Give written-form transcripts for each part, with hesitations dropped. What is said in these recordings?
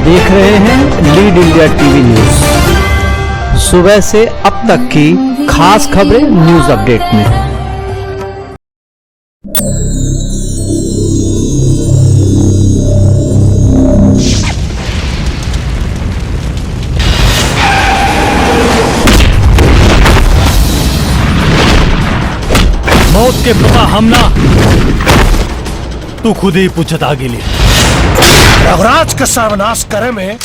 देख रहे हैं लीड इंडिया टीवी न्यूज। सुबह से अब तक की खास खबरें न्यूज अपडेट में। मौत के प्रभा हमना तू खुद ही पूछता गेली रघुराज का सर्वनाश करे में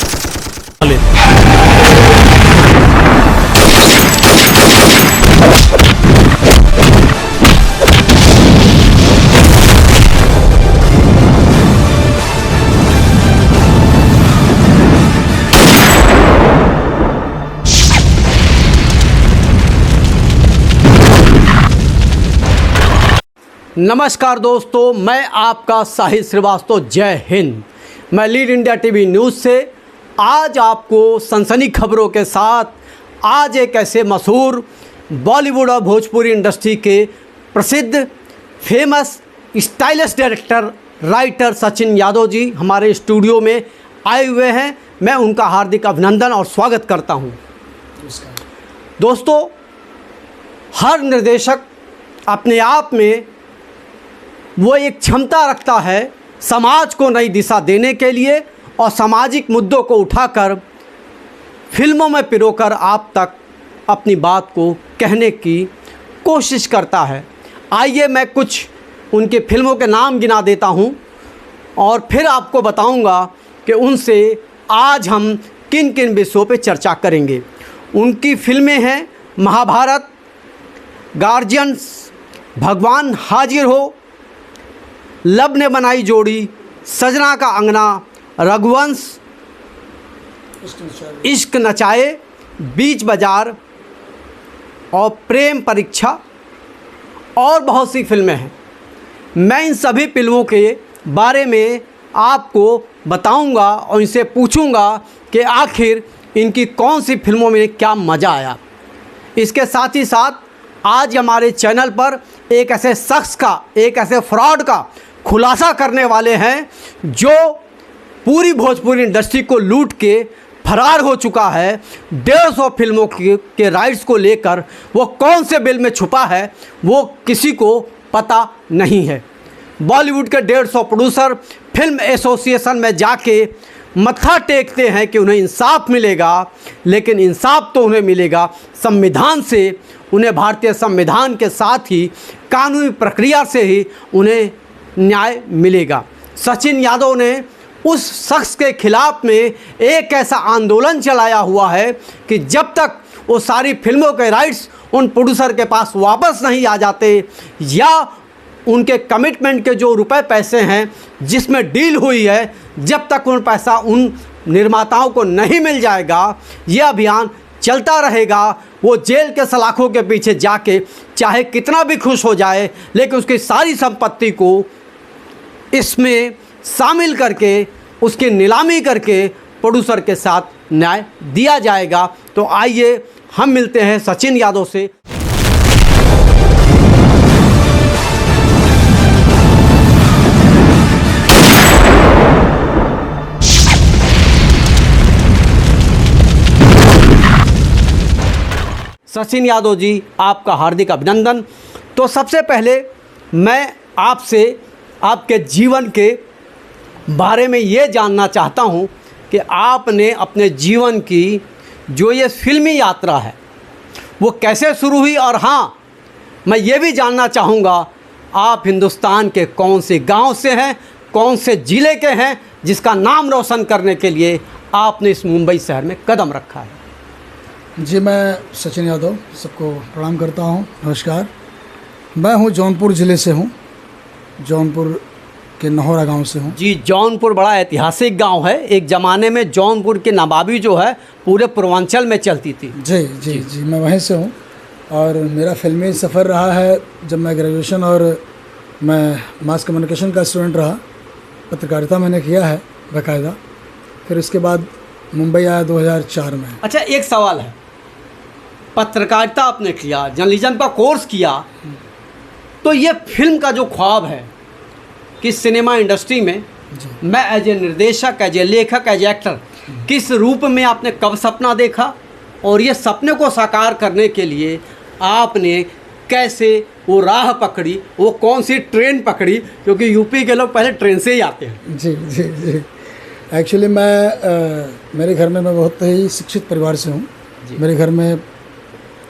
नमस्कार दोस्तों, मैं आपका साहिल श्रीवास्तव। जय हिंद। मैं लीड इंडिया टीवी न्यूज़ से आज आपको सनसनी खबरों के साथ आज एक ऐसे मशहूर बॉलीवुड और भोजपुरी इंडस्ट्री के प्रसिद्ध famous stylish director writer Sachin Yadav ji हमारे स्टूडियो में आए हुए हैं। मैं उनका हार्दिक अभिनंदन और स्वागत करता हूं। दोस्तों, हर निर्देशक अपने आप में वो एक क्षमता रखता है समाज को नई दिशा देने के लिए और सामाजिक मुद्दों को उठाकर फिल्मों में पिरोकर आप तक अपनी बात को कहने की कोशिश करता है। आइए मैं कुछ उनके फिल्मों के नाम गिना देता हूं और फिर आपको बताऊंगा कि उनसे आज हम किन किन विषयों पे चर्चा करेंगे। उनकी फिल्में हैं महाभारत, गार्जियंस, भगवान हाजिर हो, लब ने बनाई जोड़ी, सजना का अंगना, रघुवंश, इश्क नचाए, बीच बाजार और प्रेम परीक्षा और बहुत सी फिल्में हैं। मैं इन सभी फिल्मों के बारे में आपको बताऊंगा और इनसे पूछूंगा कि आखिर इनकी कौन सी फिल्मों में क्या मज़ा आया। इसके साथ ही साथ आज हमारे चैनल पर एक ऐसे शख्स का, एक ऐसे फ्रॉड का खुलासा करने वाले हैं जो पूरी भोजपुरी इंडस्ट्री को लूट के फरार हो चुका है। 150 फिल्मों के राइट्स को लेकर वो कौन से बिल में छुपा है वो किसी को पता नहीं है। बॉलीवुड के 150 प्रोड्यूसर फिल्म एसोसिएशन में जाके मत्था टेकते हैं कि उन्हें इंसाफ मिलेगा, लेकिन इंसाफ तो उन्हें मिलेगा संविधान से। उन्हें भारतीय संविधान के साथ ही कानूनी प्रक्रिया से ही उन्हें न्याय मिलेगा। सचिन यादव ने उस शख्स के खिलाफ में एक ऐसा आंदोलन चलाया हुआ है कि जब तक वो सारी फिल्मों के राइट्स उन प्रोड्यूसर के पास वापस नहीं आ जाते या उनके कमिटमेंट के जो रुपए पैसे हैं जिसमें डील हुई है, जब तक उन पैसा उन निर्माताओं को नहीं मिल जाएगा, ये अभियान चलता रहेगा। वो जेल के सलाखों के पीछे जाके चाहे कितना भी खुश हो जाए, लेकिन उसकी सारी संपत्ति को इसमें शामिल करके उसकी नीलामी करके प्रोड्यूसर के साथ न्याय दिया जाएगा। तो आइए हम मिलते हैं सचिन यादव से। सचिन यादव जी, आपका हार्दिक अभिनंदन। तो सबसे पहले मैं आपसे आपके जीवन के बारे में ये जानना चाहता हूँ कि आपने अपने जीवन की जो ये फिल्मी यात्रा है वो कैसे शुरू हुई, और हाँ, मैं ये भी जानना चाहूँगा आप हिंदुस्तान के कौन से गांव से हैं, कौन से ज़िले के हैं जिसका नाम रोशन करने के लिए आपने इस मुंबई शहर में कदम रखा है। जी, मैं सचिन यादव सबको प्रणाम करता हूँ। नमस्कार। मैं हूँ जौनपुर ज़िले से हूँ, जौनपुर के नहौरा गांव से हूँ। जी, जौनपुर बड़ा ऐतिहासिक गांव है। एक ज़माने में जौनपुर की नवाबी जो है पूरे पूर्वांचल में चलती थी। जी जी जी, मैं वहीं से हूँ और मेरा फिल्मी सफ़र रहा है। जब मैं ग्रेजुएशन और मैं मास कम्युनिकेशन का स्टूडेंट रहा, पत्रकारिता मैंने किया है बाकायदा। फिर उसके बाद मुंबई आया 2004 में। अच्छा, एक सवाल है, पत्रकारिता आपने किया, जर्नलिज्म का कोर्स किया, तो ये फिल्म का जो ख्वाब है कि सिनेमा इंडस्ट्री में मैं एज ए निर्देशक, एज ए लेखक, एज ए एक्टर किस रूप में आपने कब सपना देखा, और ये सपने को साकार करने के लिए आपने कैसे वो राह पकड़ी, वो कौन सी ट्रेन पकड़ी, क्योंकि यूपी के लोग पहले ट्रेन से ही आते हैं। जी जी जी। एक्चुअली मेरे घर में मैं बहुत ही शिक्षित परिवार से हूँ। मेरे घर में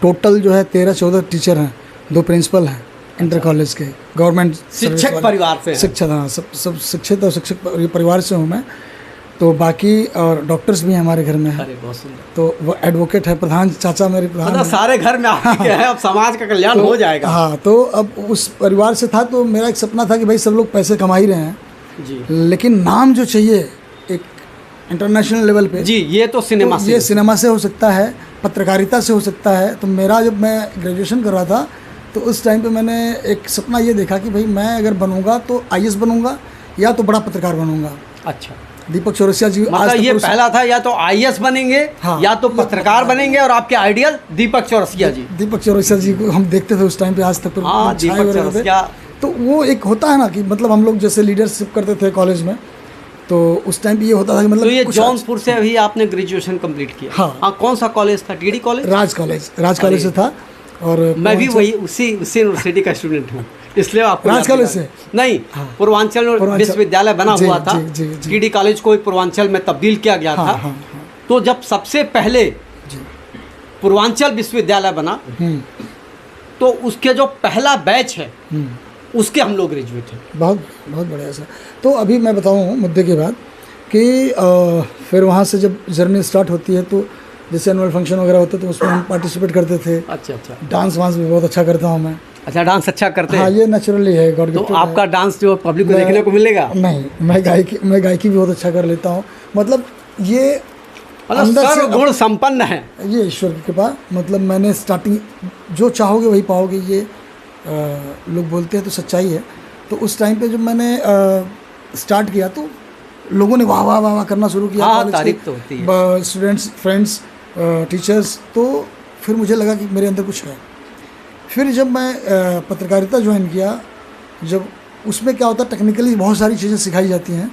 टोटल जो है 13-14 टीचर हैं, 2 प्रिंसिपल हैं इंटर कॉलेज के, गवर्नमेंट शिक्षक परिवार से हैं। शिक्षक, हाँ, सब शिक्षित और शिक्षक परिवार से हूँ मैं। तो बाकी और डॉक्टर्स भी हैं हमारे घर में हैं। अरे बहुत सुंदर। तो वो एडवोकेट है, प्रधान चाचा मेरे प्रधान मतलब हैं। सारे घर में आप के हैं, अब समाज का कल्याण हो जाएगा। हाँ, तो अब उस परिवार से था, तो मेरा एक सपना था कि भाई सब लोग पैसे कमा ही रहे हैं जी लेकिन नाम जो चाहिए एक इंटरनेशनल लेवल पे, जी, ये तो सिनेमा तो से ये सिनेमा से हो सकता है, पत्रकारिता से हो सकता है। तो मेरा जब मैं ग्रेजुएशन कर रहा था तो उस टाइम पे मैंने एक सपना ये देखा कि भाई मैं अगर बनूंगा तो आईएएस बनूंगा या तो बड़ा पत्रकार बनूंगा। अच्छा, दीपक चौरसिया जी मतलब ये पहला था, या तो आईएएस बनेंगे, हाँ, या तो पत्रकार बनेंगे, और आपके आइडियल दीपक चौरसिया जी। दीपक चौरसिया जी को हम देखते थे उस टाइम पे, आज तक तो हाँ, छाए दीपक हुए रहते थे। चौरसिया। तो वो एक होता है ना कि मतलब हम लोग जैसे लीडरशिप करते थे कॉलेज में, तो उस टाइम पे ये होता था कि मतलब तो ये कुछ जौनपुर से अभी आपने ग्रेजुएशन कंप्लीट किया? हाँ। कौन सा कॉलेज था? TD college? राज कॉलेज से था। और मैं भी वही उसी यूनिवर्सिटी का स्टूडेंट हूँ, इसलिए आपको राज याद कॉलेज दिला। से? नहीं, पूर्वांचल में विश्वविद्यालय बना जी, हुआ था। जी, जी, जी। टीडी कॉलेज को पूर्वांचल में तब्दील किया गया हाँ, था। हाँ, हाँ। तो जब सबसे पहले पूर्वांचल विश्वविद्यालय बना, तो उसके जो पहला बैच है उसके हम लोग ग्रेजुएट हैं। बहुत बहुत बढ़िया सर। तो अभी मैं बताऊँ मुद्दे के बाद कि फिर वहाँ से जब जर्नी स्टार्ट होती है तो जैसे एनुअल फंक्शन वगैरह होते तो उसमें हम पार्टिसिपेट करते थे। अच्छा अच्छा। डांस वांस भी बहुत अच्छा करता हूँ मैं। अच्छा, डांस अच्छा करते हैं? हाँ, ये नेचुरली है, गॉड तो गिफ्टेड आपका डांस जो पब्लिक को देखने को मिलेगा? नहीं, मैं गायकी भी बहुत अच्छा कर लेता हूँ। मतलब ये मतलब अंदर से सर्वगुण संपन्न है। ये ईश्वर की कृपा। मतलब मैंने स्टार्टिंग जो चाहोगे वही पाओगे, ये लोग बोलते हैं तो सच्चाई है। तो उस टाइम पे जब मैंने स्टार्ट किया तो लोगों ने वाह वाह वाह वाह करना शुरू किया। हाँ, तारीफ तो होती है। Students, friends, teachers. तो फिर मुझे लगा कि मेरे अंदर कुछ है। फिर जब मैं पत्रकारिता ज्वाइन किया, जब उसमें क्या होता है टेक्निकली बहुत सारी चीज़ें सिखाई जाती हैं,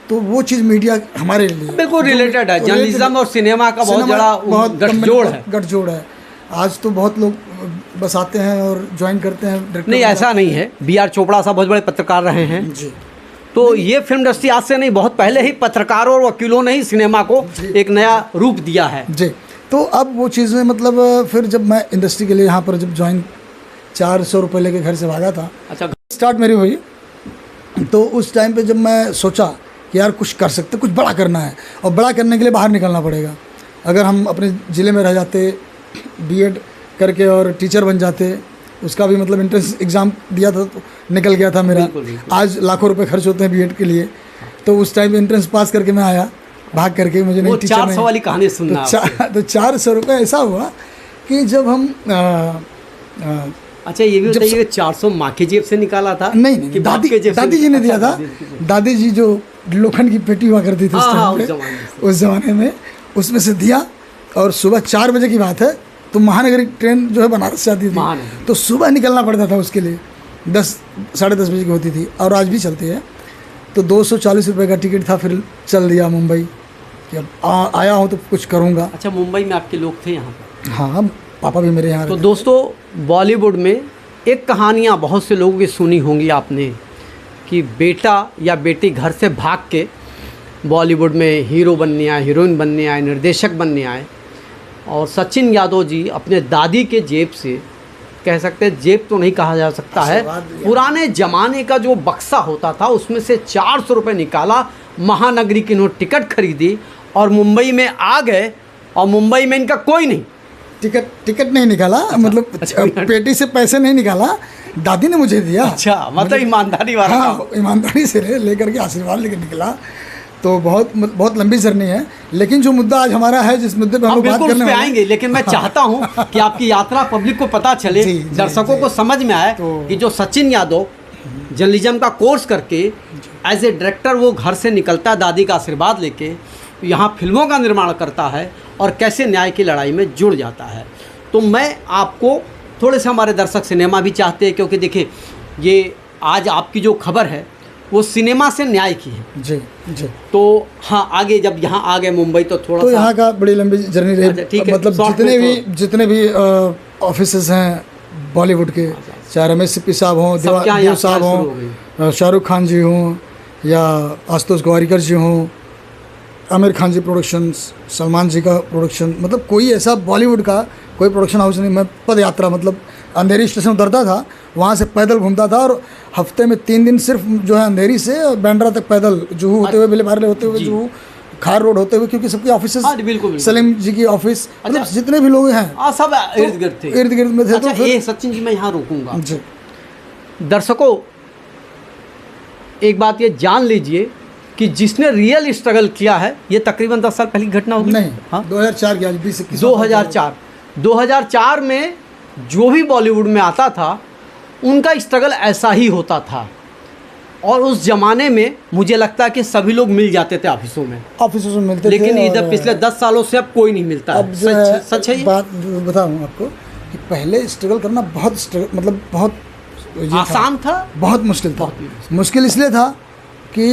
तो वो चीज़ मीडिया हमारे लिए बिल्कुल रिलेटेड है। जर्नलिज्म और सिनेमा का बहुत बड़ा गठजोड़ है। आज तो बहुत लोग बस आते हैं और ज्वाइन करते हैं। नहीं, ऐसा नहीं है। बी.आर. चोपड़ा साहब बहुत बड़े पत्रकार रहे हैं जी। तो ये फिल्म इंडस्ट्री आज से नहीं, बहुत पहले ही पत्रकारों और वकीलों ने ही सिनेमा को एक नया रूप दिया है। जी। तो अब वो चीज़ें मतलब फिर जब मैं इंडस्ट्री के लिए यहाँ पर जब ज्वाइन 400 रुपये लेके घर से भागा था। अच्छा, स्टार्ट मेरी हुई तो उस टाइम पे जब मैं सोचा कि यार कुछ कर सकते, कुछ बड़ा करना है, और बड़ा करने के लिए बाहर निकलना पड़ेगा। अगर हम अपने ज़िले में रह जाते, बीएड करके और टीचर बन जाते, उसका भी मतलब एंट्रेंस एग्ज़ाम दिया था तो निकल गया था मेरा। आज लाखों रुपए खर्च होते हैं बीएड के लिए। तो उस टाइम एंट्रेंस पास करके मैं आया भाग करके, मुझे नहीं टीचर 400 वाली कहानी सुनना। तो 400 रुपये ऐसा हुआ कि जब हम अच्छा, ये भी बताइए 400 माँ की जेब से निकाला था? नहीं, कि बाप के जेब से? दादी जी ने दिया था। दादी जी जो लोखंड की पेटी हुआ करती थी उस जमाने में, उसमें से दिया। और सुबह 4 बजे की बात है, तो महानगरी ट्रेन जो है बनारस से आती थी, तो सुबह निकलना पड़ता था उसके लिए। 10 साढ़े 10 बजे की होती थी, और आज भी चलती है। तो 240 रुपये का टिकट था। फिर चल दिया मुंबई कि अब आया हूँ तो कुछ करूँगा। अच्छा, मुंबई में आपके लोग थे यहाँ पर? हाँ, पापा भी मेरे यहाँ। तो दोस्तों, बॉलीवुड में एक कहानियाँ बहुत से लोगों की सुनी होंगी आपने कि बेटा या बेटी घर से भाग के बॉलीवुड में हीरो बनने आए, हीरोइन बनने आए, निर्देशक बनने आए। और सचिन यादव जी अपने दादी के जेब से, कह सकते हैं जेब तो नहीं कहा जा सकता है, पुराने ज़माने का जो बक्सा होता था उसमें से 400 रुपये निकाला, महानगरी की नोट टिकट खरीदी और मुंबई में आ गए। और मुंबई में इनका कोई नहीं, टिकट नहीं निकाला। मतलब पेटी से पैसे नहीं निकाला, दादी ने मुझे दिया। अच्छा, मतलब ईमानदारी वाला। हाँ, ईमानदारी से लेकर के आशीर्वाद लेकर निकला। तो बहुत लंबी जर्नी है। लेकिन जो मुद्दा आज हमारा है, जिस मुद्दे पे हम लोग बात करने वाले हैं, आएंगे, लेकिन मैं चाहता हूं कि आपकी यात्रा पब्लिक को पता चले, दर्शकों को समझ में आए कि जो सचिन यादव जर्नलिज्म का कोर्स करके एज ए डायरेक्टर वो घर से निकलता है दादी का आशीर्वाद लेके, यहाँ फिल्मों का निर्माण करता है और कैसे न्याय की लड़ाई में जुड़ जाता है। तो मैं आपको थोड़े से, हमारे दर्शक सिनेमा भी चाहते हैं, क्योंकि देखिए ये आज आपकी जो खबर है वो सिनेमा से न्याय की है। जी जी। तो हाँ, आगे जब यहाँ आ गए मुंबई तो थोड़ा तो सा यहाँ का बड़ी लंबी जर्नी अच्छा, रही। ठीक है, मतलब शॉर्ट में जितने भी ऑफिसेस हैं बॉलीवुड के, चाहे रमेश सिप्पी साहब हों, सबके यहाँ देव यात्रा साहब शुरू हो हों, शाहरुख खान जी हों, या आशुतोष गौरीकर जी हों, आमिर खान जी प्रोडक्शंस, सलमान जी का प्रोडक्शन, मतलब कोई ऐसा बॉलीवुड का कोई प्रोडक्शन हाउस नहीं। मैं पद यात्रा, मतलब अंधेरी स्टेशन उतरता था, वहाँ से पैदल घूमता था, और हफ्ते में 3 दिन सिर्फ जो है अंधेरी से बांद्रा तक पैदल, जुहू होते हुए, बिलेबारले होते हुए, जुहू खार रोड होते हुए, क्योंकि सबके ऑफिस, हाँ जी, बिल्कुल, सलीम जी की ऑफिस, मतलब जितने भी लोग हैं सब इर्द गिर्द थे, इर्द गिर्द में थे। अच्छा, तो फिर ये सचिन जी मैं यहाँ रोकूंगा जी, दर्शकों, एक बात ये जान लीजिए कि जिसने रियल स्ट्रगल किया है, ये तकरीबन 10 साल पहले की घटना होगी। नहीं, हाँ, 2004 की, आज 2021 2004 में जो भी बॉलीवुड में आता था उनका स्ट्रगल ऐसा ही होता था। और उस ज़माने में मुझे लगता है कि सभी लोग मिल जाते थे ऑफिसों में, ऑफिसों में मिलते थे। लेकिन इधर और पिछले 10 सालों से अब कोई नहीं मिलता अब है। जो है, सच है ये? बात बताऊँ आपको कि पहले स्ट्रगल करना बहुत मतलब बहुत ये आसान था, बहुत मुश्किल था। बहुत मुश्किल इसलिए था कि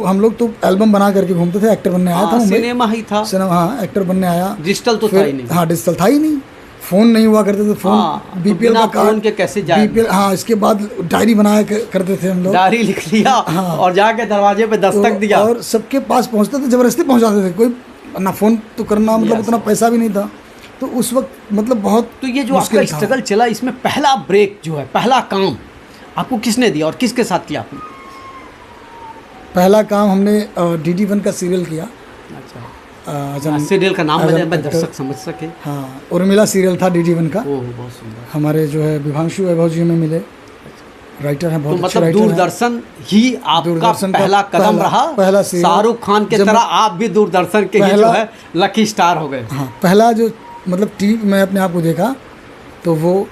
हम लोग तो एल्बम बना करके घूमते थे, एक्टर बनने आया था मुंबई। सिनेमा ही था, सिनेमा, हाँ, एक्टर बनने आया। डिजिटल तो था फिर ही नहीं। हाँ, डिजिटल था ही नहीं, फ़ोन नहीं हुआ करते थे, फ़ोन हाँ, बीपीएल तो का बिना फ़ोन के कैसे जाए? बीपीएल, हाँ, इसके बाद डायरी बनाया करते थे हम लोग, डायरी लिख लिया और जाके दरवाजे पे दस्तक दिया, और सबके पास पहुंचते थे, ज़बरदस्ती पहुंचाते थे। कोई ना फ़ोन तो करना, मतलब उतना पैसा भी नहीं था, तो उस वक्त मतलब बहुत। तो ये जो आपका स्ट्रगल चला, इसमें पहला ब्रेक जो है, पहला काम आपको किसने दिया और किसके साथ किया आपने? पहला काम हमने DD1 का सीरियल किया। अच्छा, सीरियल का नाम मैं दर्शक समझ सके। हाँ, उर्मिला सीरियल था DD1 का। ओह, बहुत सुंदर। हमारे जो है विभांशु वैभव जी में मिले, राइटर हैं, तो बहुत अच्छे मतलब राइटर हैं। दूरदर्शन ही आपका दूरदर्शन का पहला कदम रहा। पहला सीरियल। शाहरुख खान के तरह आप भी दूरदर्शन के ही जो है लकी स्टार हो गए। हाँ, पहला जो मतलब टीवी में अपने आप को देखा, तो वो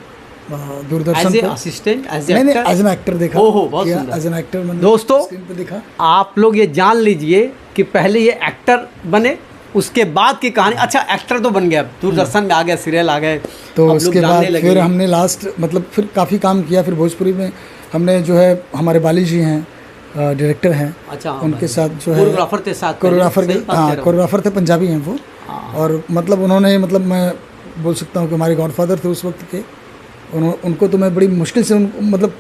दूरदर्शन एज ए पे। असिस्टेंट, एज नहीं, एज एन एक्टर देखा। ओहो, बहुत सुंदर। एज एन एक्टर मैंने दोस्तों, स्क्रीन पे देखा। आप लोग ये जान लीजिए कि पहले ये एक्टर बने, उसके बाद की कहानी। अच्छा, एक्टर तो बन गया, दूरदर्शन में आ गया, सीरियल आ गए, तो अब उसके लोग बाद जानने लगे। फिर हमने लास्ट मतलब फिर काफ़ी काम किया। फिर भोजपुरी में हमने जो है, हमारे बाली जी हैं, डायरेक्टर हैं, अच्छा, उनके साथ जो है कोरियोग्राफर थे साथ, कोरियोग्राफर सही बात कह रहे हो। कोरियोग्राफर थे, पंजाबी हैं वो। और मतलब उन्होंने, मतलब मैं बोल सकता हूँ कि हमारे गॉडफादर थे उस वक्त के। उनको तो मैं बड़ी मुश्किल से मतलब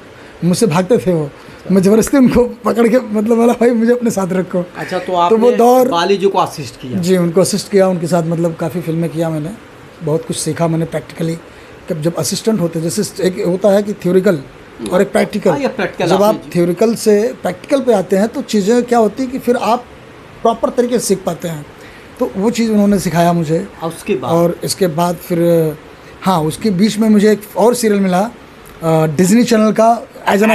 मुझसे भागते थे वो, मैं ज़बरदस्ती उनको पकड़ के मतलब बोला, भाई मुझे अपने साथ रखो। अच्छा, तो आपने वो दौर बाली जी को असिस्ट किया? जी, उनको असिस्ट किया, उनके साथ मतलब काफ़ी फिल्में किया मैंने, बहुत कुछ सीखा मैंने प्रैक्टिकली। जब असिस्टेंट होते, जैसे एक होता है कि थ्योरिकल और एक प्रैक्टिकल, जब आप थ्योरिकल से प्रैक्टिकल पे आते हैं तो चीज़ें क्या होती है कि फिर आप प्रॉपर तरीके से सीख पाते हैं। तो वो चीज़ उन्होंने सिखाया मुझे। और इसके बाद फिर हाँ, उसके बीच में मुझे एक और सीरियल मिला डिज्नी चैनल का, एज एन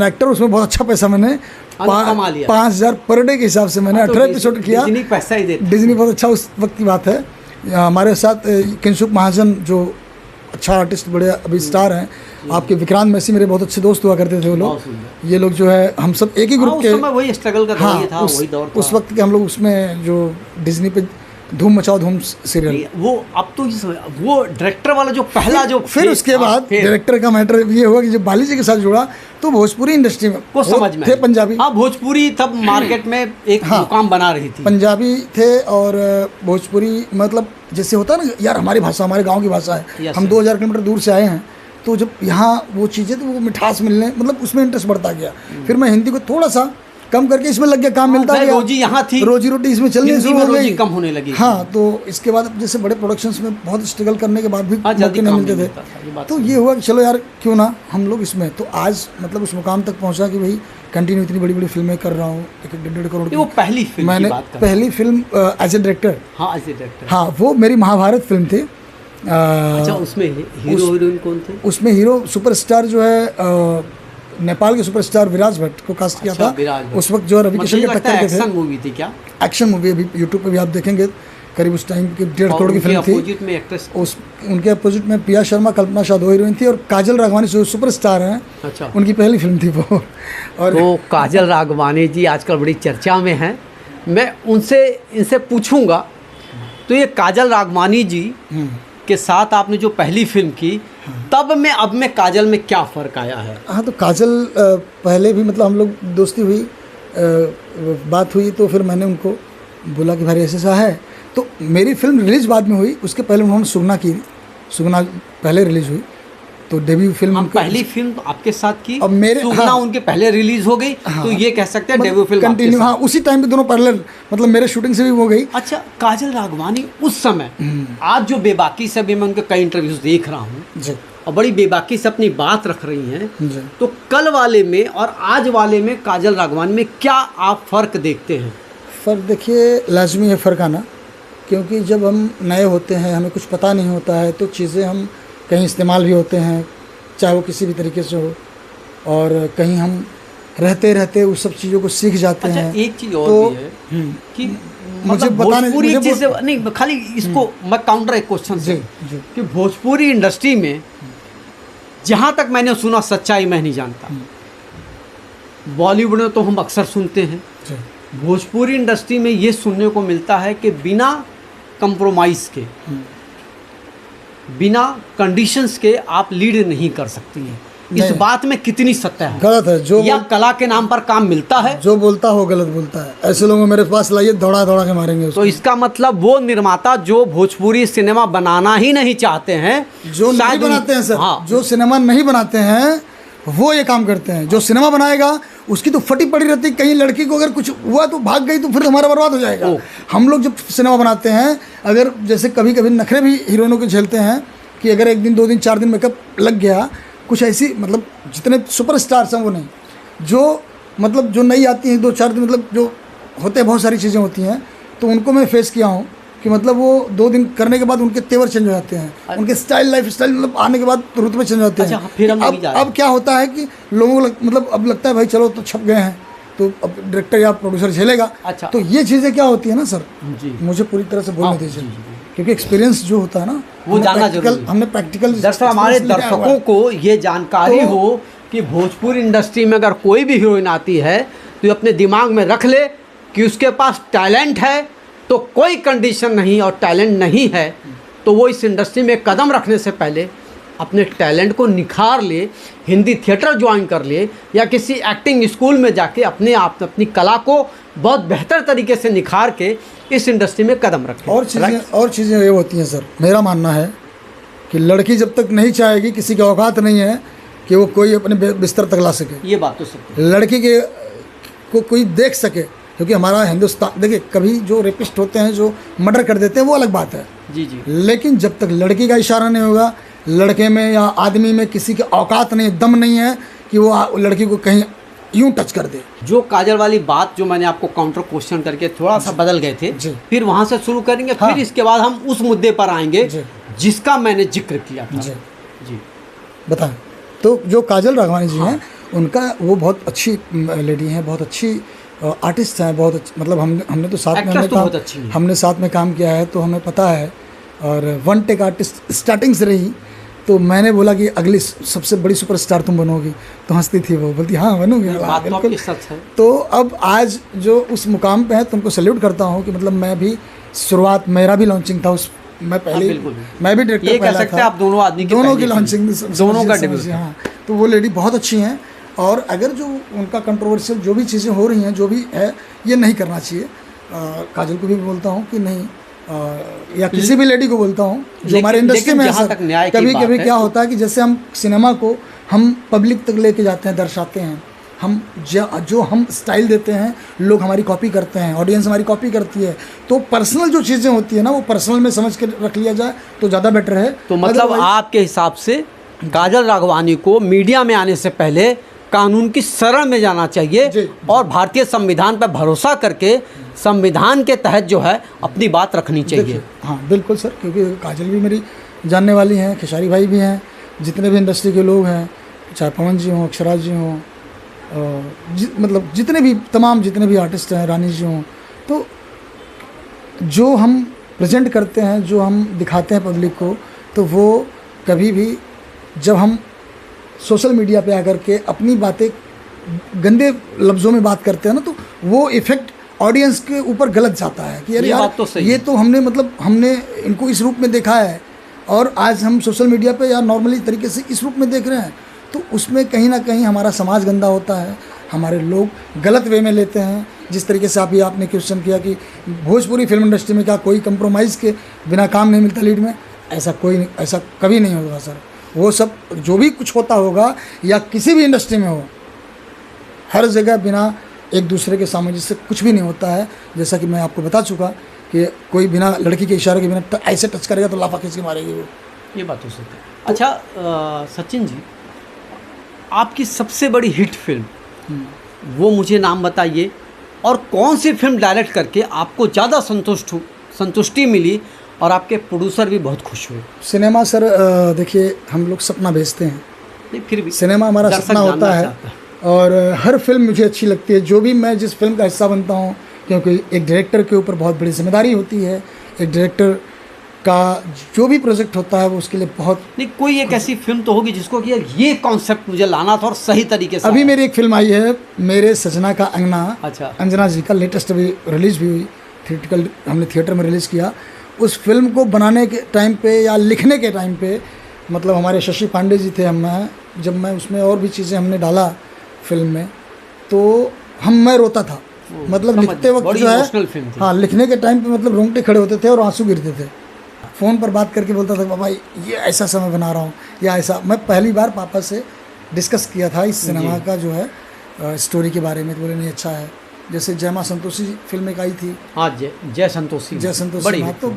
एक्टर। उसमें बहुत अच्छा पैसा मैंने 5,000 पर डे के हिसाब से मैंने 18 एपिसोड किया। पैसा ही देता, डिज्नी बहुत अच्छा उस वक्त की बात है। हमारे साथ किंसुक महाजन जो अच्छा आर्टिस्ट, बड़े अभी स्टार हैं, आपके विक्रांत मैसी मेरे बहुत अच्छे दोस्त हुआ करते थे वो लोग। ये लोग जो है हम सब एक ही ग्रुप के। वही स्ट्रगल कर रही था, वही दौर था। उस वक्त के हम लोग उसमें जो डिज्नी पे धूम मचाओ धूम सीरियल, वो अब तो वो डायरेक्टर वाला जो पहला जो फिर उसके बाद डायरेक्टर का मैटर ये हुआ कि जब बाली जी के साथ जुड़ा तो भोजपुरी इंडस्ट्री में को समझ में थे पंजाबी। हाँ, भोजपुरी तब मार्केट में एक मुकाम बना रही थी। पंजाबी थे और भोजपुरी, मतलब जैसे होता है ना यार, हमारी भाषा, हमारे गाँव की भाषा है, हम 2000 किलोमीटर दूर से आए हैं, तो जब यहाँ वो चीज़ें, तो वो मिठास मिलने, मतलब उसमें इंटरेस्ट बढ़ता गया। फिर मैं हिंदी को थोड़ा सा कम करके इसमें लग गया, काम मिलता गया, रोजी यहाँ थी, रोजी रोटी इसमें चलने शुरू हो गई, कम होने लगी। हाँ, तो इसके बाद जैसे बड़े प्रोडक्शंस में बहुत स्ट्रगल करने के बाद भी मौके नहीं मिलते थे, तो ये हुआ कि चलो यार क्यों ना हम लोग इसमें। तो आज मतलब उस मुकाम तक पहुंचा कि भाई कंटिन्यू इतनी बड़ी बड़ी फिल्में कर रहा हूँ, 1.5 करोड़ की। वो पहली फिल्म मैंने पहली फिल्म एज ए डायरेक्टर, हाँ, वो मेरी महाभारत फिल्म थी। अच्छा, उसमें हीरो हीरोइन कौन थे? उसमें हीरो सुपरस्टार जो है नेपाल के सुपरस्टार विराज भट्ट को कास्ट किया था। उस वक्त जो रवि किशन के टक्कर के थे। एक्शन मूवी थी क्या? एक्शन मूवी, अभी यूट्यूब पे भी आप देखेंगे, करीब उस टाइम की 1.5 करोड़ की फिल्म थी। उनके अपोजिट में प्रिया शर्मा, कल्पना शाह 2 हीरोइन थी, और काजल राघवानी जो सुपरस्टार हैं, अच्छा, उनकी पहली फिल्म थी वो। और तो काजल राघवानी जी आजकल बड़ी चर्चा में हैं। मैं इनसे पूछूंगा, तो ये काजल राघवानी जी के साथ आपने जो पहली फिल्म की, तब में अब में काजल में क्या फ़र्क आया है? हाँ, तो काजल पहले भी मतलब हम लोग दोस्ती हुई, बात हुई, तो फिर मैंने उनको बोला कि भाई ऐसा ऐसा है। तो मेरी फिल्म रिलीज़ बाद में हुई, उसके पहले उन्होंने सुगना की, सुगना पहले रिलीज़ हुई, तो डेब्यू फिल्म हम पहली फिल्म तो आपके साथ की, अब मेरे सुगना हाँ, उनके पहले रिलीज हो गई, हाँ, तो ये कह सकते हैं डेब्यू फिल्म आपके कंटिन्यू। साथ। हाँ, उसी टाइम पे दोनों पैरेलल, मतलब मेरे शूटिंग से भी हो गई। अच्छा, काजल राघवानी उस समय, आज जो बेबाकी से भी मैं उनके कई इंटरव्यूज देख रहा हूँ जी और बड़ी बेबाकी से अपनी बात रख रही हैं, जी। तो कल वाले में और आज वाले में काजल राघवानी में क्या आप फ़र्क देखते हैं? फ़र्क देखिए, लाजमी है फ़र्क आना, क्योंकि जब हम नए होते हैं, हमें कुछ पता नहीं होता है, तो चीज़ें हम कहीं इस्तेमाल भी होते हैं, चाहे वो किसी भी तरीके से हो, और कहीं हम रहते रहते उस सब चीज़ों को सीख जाते अच्छा, हैं। एक चीज़ और तो भी है कि मुझे मतलब बताने- भोजपुरी मुझे चीज़ से नहीं, खाली इसको मैं काउंटर एक क्वेश्चन से, जी जी कि भोजपुरी इंडस्ट्री में जहाँ तक मैंने सुना, सच्चाई मैं नहीं जानता, बॉलीवुड में तो हम अक्सर सुनते हैं, जी भोजपुरी इंडस्ट्री में ये सुनने को मिलता है कि बिना कंप्रोमाइज़ के, बिना कंडीशंस के आप लीड नहीं कर सकती हैं। इस नहीं। बात में कितनी सत्य है? गलत है। जो या कला के नाम पर काम मिलता है? जो बोलता हो गलत बोलता है। ऐसे लोगों को मेरे पास लाइए, दौड़ा दौड़ा के मारेंगे उसको। तो इसका मतलब वो निर्माता जो भोजपुरी सिनेमा बनाना ही नहीं चाहते हैं, जो नहीं शायद बनाते हैं सर, हाँ, जो सिनेमा नहीं बनाते हैं वो ये काम करते हैं। जो सिनेमा बनाएगा उसकी तो फटी पड़ी रहती है, कहीं लड़की को अगर कुछ हुआ तो भाग गई तो फिर हमारा बर्बाद हो जाएगा। हम लोग जब सिनेमा बनाते हैं, अगर जैसे कभी कभी नखरे भी हीरोइनों के झेलते हैं कि अगर 1 दिन 2 दिन 4 दिन मेकअप लग गया, कुछ ऐसी मतलब जितने सुपरस्टार्स हैं वो नहीं, जो मतलब जो नहीं आती हैं 2-4 दिन, मतलब जो होते हैं, बहुत सारी चीज़ें होती हैं, तो उनको मैं फेस किया हूँ कि मतलब वो 2 दिन करने के बाद उनके तेवर चेंज हो जाते हैं, उनके स्टाइल, लाइफ स्टाइल मतलब आने के बाद रुतबे चेंज हो जाते हैं। अच्छा, फिर हम नहीं जा रहे। अब क्या होता है कि लोगों को मतलब अब लगता है भाई चलो तो छप गए हैं, तो अब डायरेक्टर या प्रोड्यूसर झेलेगा। अच्छा। तो ये चीज़ें क्या होती है ना सर, जी। मुझे पूरी तरह से बोलने हाँ, दीजिए, जी, जी। क्योंकि एक्सपीरियंस जो होता है ना, वो जानना जरूरी है। हमने प्रैक्टिकल दरअसल हमारे दर्शकों को ये जानकारी तो- हो कि भोजपुरी इंडस्ट्री में अगर कोई भी हीरोइन आती है तो ये अपने दिमाग में रख ले कि उसके पास टैलेंट है, तो कोई कंडीशन नहीं, और टैलेंट नहीं है तो वो इस इंडस्ट्री में कदम रखने से पहले अपने टैलेंट को निखार ले, हिंदी थिएटर ज्वाइन कर ले, या किसी एक्टिंग स्कूल में जाके अपने आप अपनी कला को बहुत बेहतर तरीके से निखार के इस इंडस्ट्री में कदम रखे। और चीज़ें ये होती हैं सर, मेरा मानना है कि लड़की जब तक नहीं चाहेगी, किसी की औकात नहीं है कि वो कोई अपने बिस्तर तक ला सके, ये बात तो सही है। लड़की के को कोई देख सके, क्योंकि हमारा हिंदुस्तान, देखिए कभी जो रेपिस्ट होते हैं, जो मर्डर कर देते हैं, वो अलग बात है, जी जी। लेकिन जब तक लड़की का इशारा नहीं होगा, लड़के में या आदमी में किसी की औकात नहीं, दम नहीं है कि वो लड़की को कहीं यूं टच कर दे। जो काजल वाली बात जो मैंने आपको काउंटर क्वेश्चन करके थोड़ा सा बदल गए थे, जी। फिर वहां से शुरू करेंगे, हाँ। फिर इसके बाद हम उस मुद्दे पर आएंगे जी। जिसका मैंने जिक्र किया था। जी जी। बताएं। तो जो काजल राघवानी जी हैं, उनका वो बहुत अच्छी लेडी हैं, बहुत अच्छी आर्टिस्ट हैं, बहुत अच्छी, मतलब हमने तो साथ में Actress तो बहुत अच्छी हैं। हमने साथ में काम किया है, तो हमें पता है। और वन टेक आर्टिस्ट स्टार्टिंग से रही, तो मैंने बोला कि अगली सबसे बड़ी सुपरस्टार तुम बनोगी, तो हंसती थी वो, बोलती हाँ बनूंगी। बात तो आपकी सच है। तो अब आज जो उस मुकाम पे है, तुमको सैल्यूट करता हूँ कि मतलब मैं भी शुरुआत, मेरा भी लॉन्चिंग था उस, मैं पहले बिल्कुल। मैं भी डायरेक्टर ये कह पहला सकते था। हैं आप दोनों आदमी की दोनों की पहली लॉन्चिंग, दोनों का डेब्यू था। हाँ, तो वो लेडी बहुत अच्छी हैं। और अगर जो उनका कंट्रोवर्शियल जो भी चीज़ें हो रही हैं, जो भी है, ये नहीं करना चाहिए। काजल को भी बोलता हूँ कि नहीं, या किसी भी लेडी को बोलता हूँ जो हमारे इंडस्ट्री में है सर, कभी कभी क्या होता है कि जैसे हम सिनेमा को हम पब्लिक तक लेके जाते हैं, दर्शाते हैं, हम जो हम स्टाइल देते हैं, लोग हमारी कॉपी करते हैं, ऑडियंस हमारी कॉपी करती है, तो पर्सनल जो चीज़ें होती है ना, वो पर्सनल में समझ के रख लिया जाए तो ज़्यादा बेटर है। तो मतलब आपके हिसाब से काजल राघवानी को मीडिया में आने से पहले कानून की शरण में जाना चाहिए और भारतीय संविधान पर भरोसा करके संविधान के तहत जो है अपनी बात रखनी चाहिए। हाँ बिल्कुल सर, क्योंकि काजल भी मेरी जानने वाली हैं, खेसारी भाई भी हैं, जितने भी इंडस्ट्री के लोग हैं, चाहे पवन जी हों, अक्षरा जी हों, मतलब जितने भी तमाम जितने भी आर्टिस्ट हैं, रानी जी हों, तो जो हम प्रेजेंट करते हैं, जो हम दिखाते हैं पब्लिक को, तो वो कभी भी जब हम सोशल मीडिया पे आकर के अपनी बातें गंदे लफ्ज़ों में बात करते हैं ना, तो वो इफ़ेक्ट ऑडियंस के ऊपर गलत जाता है कि अरे यार, बात तो सही ये तो हमने मतलब हमने इनको इस रूप में देखा है, और आज हम सोशल मीडिया पे या नॉर्मली तरीके से इस रूप में देख रहे हैं, तो उसमें कहीं ना कहीं हमारा समाज गंदा होता है, हमारे लोग गलत वे में लेते हैं। जिस तरीके से आपने क्वेश्चन किया कि भोजपुरी फिल्म इंडस्ट्री में क्या कोई कंप्रोमाइज़ के बिना काम नहीं मिलता लीड में, ऐसा कभी नहीं होगा सर। वो सब जो भी कुछ होता होगा या किसी भी इंडस्ट्री में हो, हर जगह बिना एक दूसरे के सामंजस्य से कुछ भी नहीं होता है। जैसा कि मैं आपको बता चुका कि कोई बिना लड़की के इशारे के बिना ऐसे टच करेगा तो लाफा खींच के मारेगी वो। ये बात हो सकती है। अच्छा सचिन जी, आपकी सबसे बड़ी हिट फिल्म वो मुझे नाम बताइए, और कौन सी फिल्म डायरेक्ट करके आपको ज़्यादा संतुष्टि मिली और आपके प्रोड्यूसर भी बहुत खुश हुए? सिनेमा सर देखिए, हम लोग सपना बेचते हैं, नहीं फिर भी सिनेमा हमारा सपना होता है, और हर फिल्म मुझे अच्छी लगती है। जो भी मैं जिस फिल्म का हिस्सा बनता हूँ, क्योंकि एक डायरेक्टर के ऊपर बहुत बड़ी जिम्मेदारी होती है। एक डायरेक्टर का जो भी प्रोजेक्ट होता है वो उसके लिए बहुत नहीं, कोई एक ऐसी फिल्म तो होगी जिसको कि यार ये कॉन्सेप्ट मुझे लाना था और सही तरीके से। अभी मेरी एक फिल्म आई है, मेरे सजना का अंगना। अच्छा। अंजना जी का लेटेस्ट अभी रिलीज़ भी हुई, हमने थिएटर में रिलीज़ किया। उस फिल्म को बनाने के टाइम पे या लिखने के टाइम पे, मतलब हमारे शशि पांडे जी थे, जब मैं उसमें और भी चीज़ें हमने डाला फिल्म में, तो मैं रोता था। मतलब लिखते वक्त जो है, हाँ, लिखने के टाइम पे मतलब रोंगटे खड़े होते थे और आंसू गिरते थे। फ़ोन पर बात करके बोलता था, पापा ये ऐसा समय बना रहा हूँ या ऐसा। मैं पहली बार पापा से डिस्कस किया था इस सिनेमा का जो है स्टोरी के बारे में, तो बोले नहीं अच्छा है। जैसे जय माँ संतोषी फिल्म एक आई थी, हाँ, जय संतोषी बड़ी। तो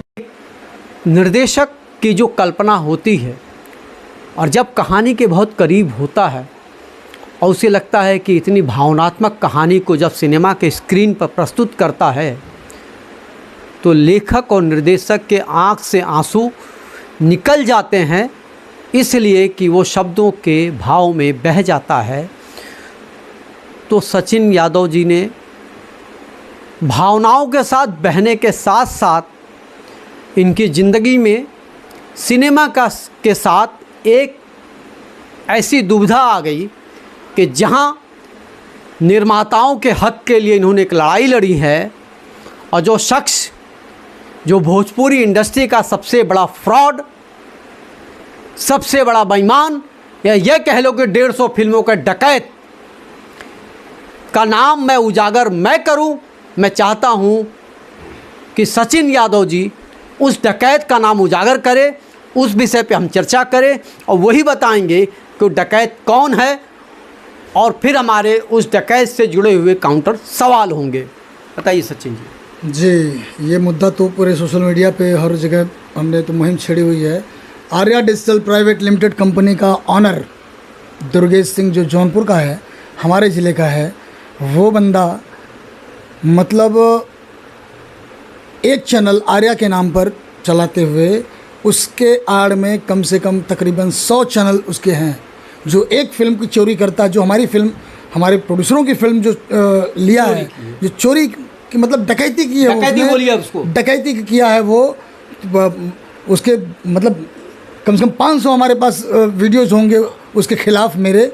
निर्देशक की जो कल्पना होती है और जब कहानी के बहुत करीब होता है और उसे लगता है कि इतनी भावनात्मक कहानी को जब सिनेमा के स्क्रीन पर प्रस्तुत करता है, तो लेखक और निर्देशक के आँख से आंसू निकल जाते हैं, इसलिए कि वो शब्दों के भाव में बह जाता है। तो सचिन यादव जी ने भावनाओं के साथ बहने के साथ साथ इनकी ज़िंदगी में सिनेमा के साथ एक ऐसी दुविधा आ गई कि जहां निर्माताओं के हक के लिए इन्होंने एक लड़ाई लड़ी है, और जो शख्स जो भोजपुरी इंडस्ट्री का सबसे बड़ा फ्रॉड, सबसे बड़ा बेईमान, या यह कह लो कि 150 फिल्मों के डकैत का नाम मैं उजागर करूं। मैं चाहता हूं कि सचिन यादव जी उस डकैत का नाम उजागर करें, उस विषय पे हम चर्चा करें और वही बताएंगे कि डकैत कौन है, और फिर हमारे उस डकैत से जुड़े हुए काउंटर सवाल होंगे। बताइए सचिन जी। ये मुद्दा तो पूरे सोशल मीडिया पे हर जगह हमने तो मुहिम छेड़ी हुई है। Arya digital private limited company का ऑनर दुर्गेश सिंह, जो जौनपुर का है, हमारे ज़िले का है, वो बंदा मतलब एक चैनल आर्या के नाम पर चलाते हुए उसके आड़ में कम से कम तकरीबन 100 चैनल उसके हैं, जो एक फिल्म की चोरी करता है। जो हमारी फिल्म, हमारे प्रोड्यूसरों की फिल्म जो लिया है, जो चोरी की मतलब डकैती की है, डकैती किया है वो, उसके मतलब कम से कम 500 हमारे पास वीडियोज़ होंगे उसके ख़िलाफ़ मेरे।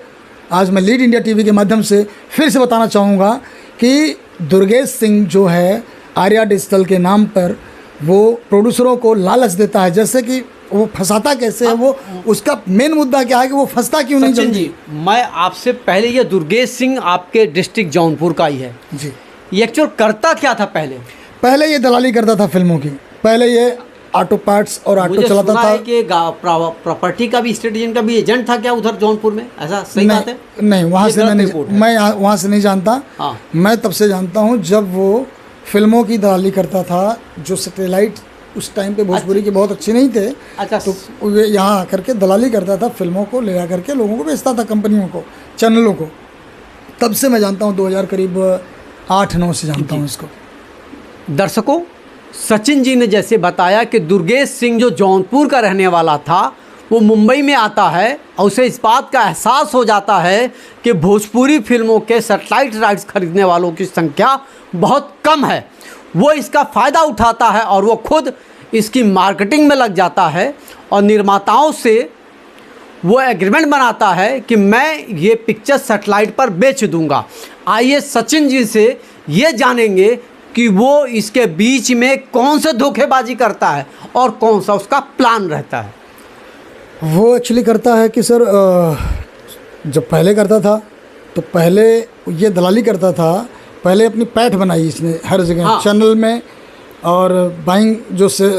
आज मैं लीड इंडिया टीवी के माध्यम से फिर से बताना चाहूँगा कि दुर्गेश सिंह जो है आर्या डिजिटल के नाम पर वो प्रोड्यूसरों को लालच देता है, जैसे कि वो फंसाता कैसे है, वो उसका मेन मुद्दा क्या है कि वो फंसता क्यों नहीं। सचिन जी, मैं आपसे पहले, ये दुर्गेश सिंह आपके डिस्ट्रिक्ट जौनपुर का ही है जी, ये एक्चुअल करता क्या था? पहले ये दलाली करता था फिल्मों की। पहले ये ऑटो पार्ट्स और ऑटो चलाता था। कि प्रॉपर्टी का भी, स्टेट एजेंट का भी एजेंट था क्या उधर जौनपुर में? ऐसा सही बात है? नहीं, वहाँ से मैं वहाँ से नहीं जानता। हाँ। मैं तब से जानता हूँ जब वो फिल्मों की दलाली करता था। जो सैटेलाइट उस टाइम पे भोजपुरी के बहुत अच्छे नहीं थे, अच्छा, तो वे यहाँ आकर के दलाली करता था, फिल्मों को ले आकर के लोगों को बेचता था, कंपनियों को, चैनलों को। तब से मैं जानता हूँ, 2000 करीब 8-9 से जानता हूँ इसको। दर्शकों, सचिन जी ने जैसे बताया कि दुर्गेश सिंह जो जौनपुर का रहने वाला था, वो मुंबई में आता है और उसे इस बात का एहसास हो जाता है कि भोजपुरी फिल्मों के सैटेलाइट राइट्स खरीदने वालों की संख्या बहुत कम है। वो इसका फ़ायदा उठाता है और वो खुद इसकी मार्केटिंग में लग जाता है और निर्माताओं से वो एग्रीमेंट बनाता है कि मैं ये पिक्चर सैटेलाइट पर बेच दूंगा। आइए सचिन जी से ये जानेंगे कि वो इसके बीच में कौन से धोखेबाजी करता है और कौन सा उसका प्लान रहता है। वो एक्चुअली करता है कि सर जब पहले करता था तो पहले ये दलाली करता था। पहले अपनी पैठ बनाई इसने हर जगह, हाँ। चैनल में और बाइंग जो से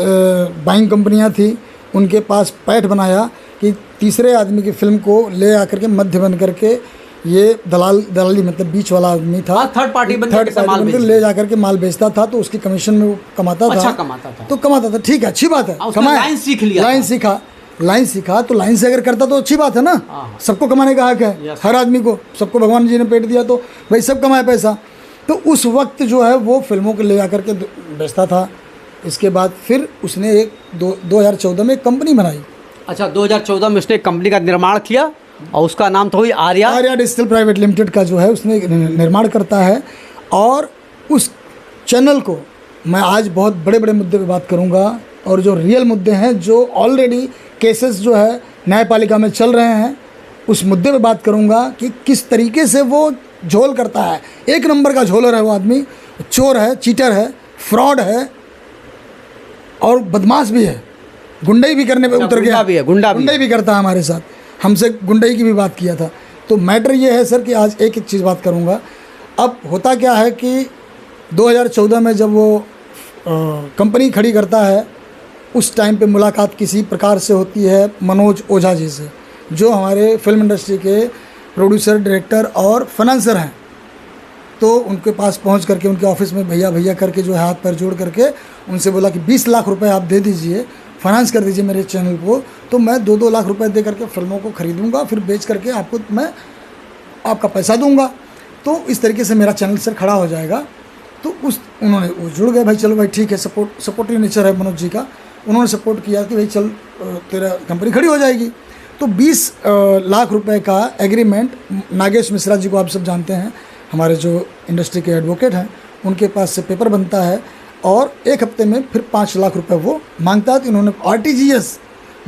बाइंग कंपनियां थी उनके पास पैठ बनाया कि तीसरे आदमी की फिल्म को ले आकर के मध्य बन करके ये दलाली मतलब बीच वाला आदमी था, हाँ, थर्ड पार्टी बन करके थर्ड माल पार्टी बेचता ले जाकर के माल बेचता था, तो उसकी कमीशन में वो कमाता था। अच्छा कमाता था। तो कमाता था, ठीक है, अच्छी बात है, उसने लाइन सीख लिया, लाइन सीखा तो लाइन से अगर करता तो अच्छी बात है ना। सबको कमाने का हक है, हर आदमी को, सबको भगवान जी ने पेट दिया तो भाई सब कमाए पैसा। तो उस वक्त जो है वो फिल्मों को ले जाकर के बेचता था। इसके बाद फिर उसने 2014 में एक कंपनी बनाई। अच्छा, 2014 में उसने एक कंपनी का निर्माण किया और उसका नाम तो हुई आर्या डिजिटल प्राइवेट लिमिटेड का जो है उसने निर्माण करता है। और उस चैनल को मैं आज बहुत बड़े बड़े मुद्दे पे बात करूंगा, और जो रियल मुद्दे हैं, जो ऑलरेडी केसेस जो है न्यायपालिका में चल रहे हैं, उस मुद्दे पे बात करूंगा कि किस तरीके से वो झोल करता है। एक नंबर का झोलर है वो आदमी, चोर है, चीटर है, फ्रॉड है और बदमाश भी है, गुंडई भी करने पे उतर गया, गुंडई भी करता है हमारे साथ, हमसे गुंडई की भी बात किया था। तो मैटर ये है सर कि आज एक एक चीज़ बात करूँगा। अब होता क्या है कि 2014 में जब वो कंपनी खड़ी करता है, उस टाइम पे मुलाकात किसी प्रकार से होती है मनोज ओझा जी से, जो हमारे फिल्म इंडस्ट्री के प्रोड्यूसर, डायरेक्टर और फाइनेंसर हैं। तो उनके पास पहुंच करके उनके ऑफिस में भैया भैया करके जो है हाथ पैर जोड़ करके उनसे बोला कि 20 लाख रुपए आप दे दीजिए, फाइनेंस कर दीजिए मेरे चैनल को, तो मैं 2-2 लाख रुपए दे करके फिल्मों को खरीदूंगा, फिर बेच करके आपको मैं आपका पैसा दूंगा, तो इस तरीके से मेरा चैनल सर खड़ा हो जाएगा। तो उन्होंने वो जुड़ गए, भाई चलो भाई ठीक है, सपोर्टिव नेचर है मनोज जी का, उन्होंने सपोर्ट किया कि भाई चल तेरा कंपनी खड़ी हो जाएगी। तो 20 लाख रुपए का एग्रीमेंट नागेश मिश्रा जी को आप सब जानते हैं, हमारे जो इंडस्ट्री के एडवोकेट हैं, उनके पास से पेपर बनता है और एक हफ्ते में फिर 5 लाख रुपए वो मांगता है। तो इन्होंने RTGS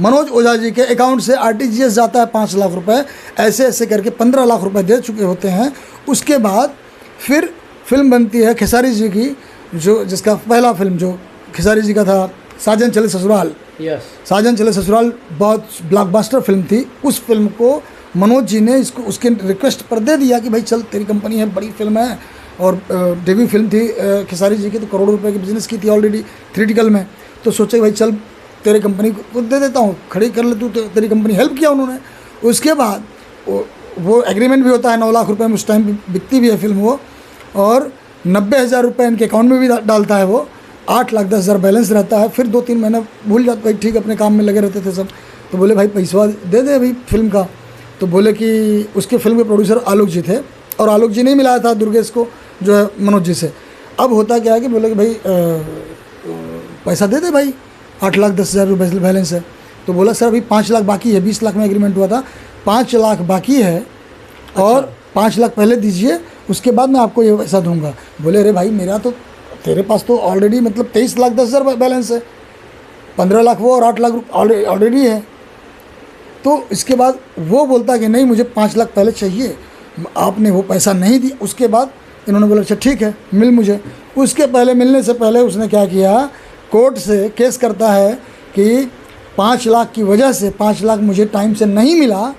मनोज ओझा जी के अकाउंट से RTGS जाता है 5 लाख रुपए, ऐसे ऐसे करके 15 लाख रुपए दे चुके होते हैं। उसके बाद फिर फिल्म बनती है खेसारी जी की, जो जिसका पहला फिल्म जो खेसारी जी का था, साजन चले ससुराल। साजन चले ससुराल बहुत ब्लॉकबस्टर फिल्म थी। उस फिल्म को मनोज जी ने इसको उसके रिक्वेस्ट पर दे दिया कि भाई चल तेरी कंपनी है, बड़ी फिल्म है, और डेब्यू फिल्म थी खेसारी जी की, तो करोड़ों रुपए की बिजनेस की थी ऑलरेडी थिएटिकल में। तो सोचे भाई चल तेरे कंपनी को दे देता हूँ, खड़ी कर ले तू, तो तेरी कंपनी हेल्प किया उन्होंने। उसके बाद वो एग्रीमेंट भी होता है 9 लाख रुपए में, उस टाइम बिकती भी है फिल्म वो, और 90,000 रुपये इनके अकाउंट में भी डालता है वो, 8,10,000 बैलेंस रहता है। फिर 2-3 महीने भूल जाते, भाई ठीक अपने काम में लगे रहते थे सब। तो बोले भाई पैसा दे दे भाई फिल्म का। तो बोले कि उसके फिल्म के प्रोड्यूसर आलोक जी थे, और आलोक जी नहीं मिलाया था दुर्गेश को जो है मनोज जी से। अब होता क्या है कि बोले कि भाई पैसा दे दे भाई, 8,10,000 रुपये बैलेंस है। तो बोला सर अभी 5 लाख बाकी है, 20 लाख में एग्रीमेंट हुआ था, 5 लाख बाकी है, और 5 लाख पहले दीजिए, उसके बाद मैं आपको ये पैसा दूंगा। बोले अरे भाई मेरा तो, तेरे पास तो ऑलरेडी मतलब 23,10,000 बैलेंस है, 15 लाख वो और 8 लाख ऑलरेडी है। तो इसके बाद वो बोलता कि नहीं मुझे 5 लाख पहले चाहिए, आपने वो पैसा नहीं दिया। उसके बाद इन्होंने बोला अच्छा ठीक है मिल मुझे। उसके पहले, मिलने से पहले उसने क्या किया, कोर्ट से केस करता है कि 5 लाख की वजह से, 5 लाख मुझे टाइम से नहीं मिला,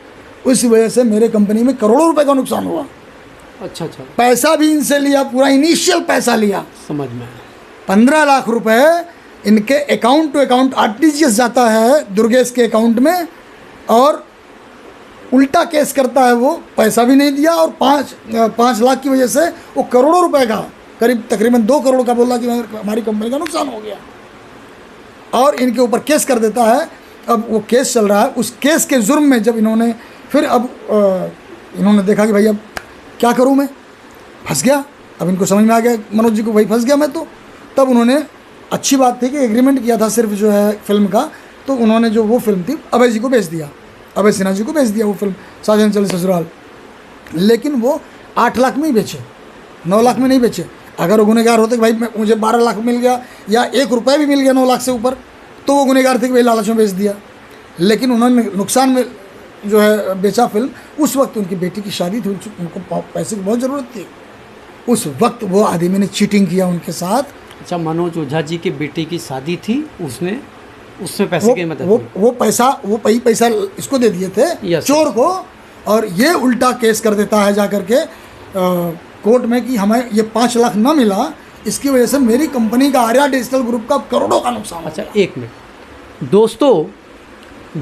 उस वजह से मेरे कंपनी में करोड़ों रुपए का नुकसान हुआ। अच्छा, पैसा भी इनसे लिया, पूरा इनिशियल पैसा लिया, समझ में। 15 लाख रुपए इनके अकाउंट टू अकाउंट RTGS जाता है दुर्गेश के अकाउंट में, और उल्टा केस करता है वो, पैसा भी नहीं दिया, और 5 लाख की वजह से वो करोड़ों रुपए का, करीब तकरीबन 2 करोड़ का बोला कि हमारी कंपनी का नुकसान हो गया, और इनके ऊपर केस कर देता है। अब वो केस चल रहा है, उस केस के जुर्म में जब इन्होंने फिर अब इन्होंने देखा कि भाई अब क्या करूं मैं, फंस गया। अब इनको समझ में आ गया मनोज जी को, भाई फंस गया मैं तो। तब उन्होंने, अच्छी बात थी कि एग्रीमेंट किया था सिर्फ जो है फिल्म का, तो उन्होंने जो वो फिल्म थी अभय जी को बेच दिया, अभय सिन्हा जी को बेच दिया वो फिल्म साजन चले ससुराल। लेकिन वो 8 लाख में ही बेचे, 9 लाख में नहीं बेचे। अगर वो गुनहगार होते कि भाई मुझे 12 लाख मिल गया या 1 रुपये भी मिल गया 9 लाख से ऊपर, तो वो गुनहगार थे कि भाई लालच में बेच दिया। लेकिन उन्होंने नुकसान में जो है बेचा फिल्म। उस वक्त उनकी बेटी की शादी थी, उनको पैसे की बहुत ज़रूरत थी। उस वक्त वो आदमी ने चीटिंग किया उनके साथ। अच्छा, मनोज ओझा जी की बेटी की शादी थी, उसने उसमें पैसे की मदद वो पैसा इसको दे दिए थे Yes, चोर को, और ये उल्टा केस कर देता है जा करके कोर्ट में कि हमें ये 5 लाख ना मिला, इसकी वजह से मेरी कंपनी का आर्या डिजिटल ग्रुप का करोड़ों का नुकसान हो अच्छा, एक मिनट दोस्तों,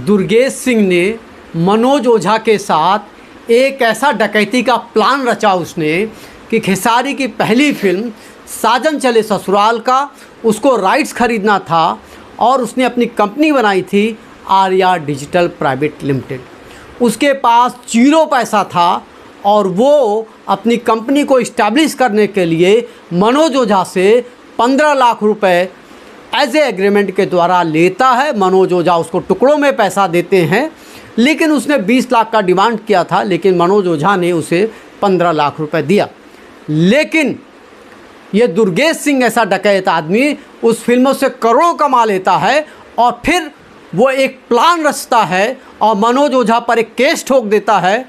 दुर्गेश सिंह ने मनोज ओझा के साथ एक ऐसा डकैती का प्लान रचा उसने कि खेसारी की पहली फिल्म साजन चले ससुराल का उसको राइट्स खरीदना था, और उसने अपनी कंपनी बनाई थी आर्या डिजिटल प्राइवेट लिमिटेड। उसके पास 0 पैसा था, और वो अपनी कंपनी को इस्टेब्लिश करने के लिए मनोज ओझा से 15 लाख रुपए एज ए एग्रीमेंट के द्वारा लेता है। मनोज ओझा उसको टुकड़ों में पैसा देते हैं, लेकिन उसने 20 लाख का डिमांड किया था, लेकिन मनोज ओझा ने उसे 15 लाख रुपए दिया। लेकिन ये दुर्गेश सिंह ऐसा डकैत आदमी उस फिल्मों से करोड़ों कमा लेता है, और फिर वो एक प्लान रचता है और मनोज ओझा पर एक केस ठोक देता है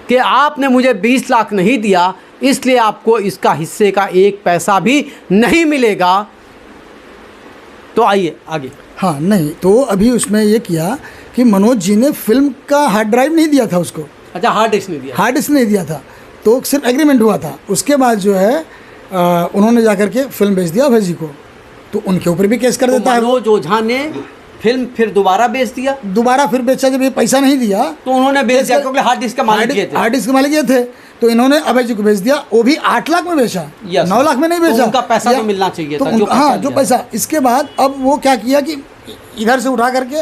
कि आपने मुझे 20 लाख नहीं दिया, इसलिए आपको इसका हिस्से का 1 पैसा भी नहीं मिलेगा। तो आइए आगे। हाँ, नहीं तो अभी उसमें ये किया कि मनोज जी ने फिल्म का हार्ड ड्राइव नहीं दिया था उसको। अच्छा, हार्ड डिस्क नहीं दिया? हार्ड डिस्क नहीं दिया था, तो सिर्फ एग्रीमेंट हुआ था। उसके बाद जो है उन्होंने जाकर के फिल्म बेच दिया अभय जी को, तो उनके ऊपर भी केस कर देता है। मनोज ओझा ने फिल्म फिर दोबारा बेच दिया? दोबारा फिर बेचा, जब ये पैसा नहीं दिया तो उन्होंने बेच दिया, क्योंकि हार्ड डिस्क का मालिक ये थे। हार्ड डिस्क के मालिक ये थे, तो इन्होंने अभय जी को बेच दिया, वो भी 8 लाख में बेचा, 9 लाख में नहीं बेचा। तो उनका पैसा तो मिलना चाहिए था, हाँ, जो पैसा। इसके बाद अब वो क्या किया कि इधर से उठा करके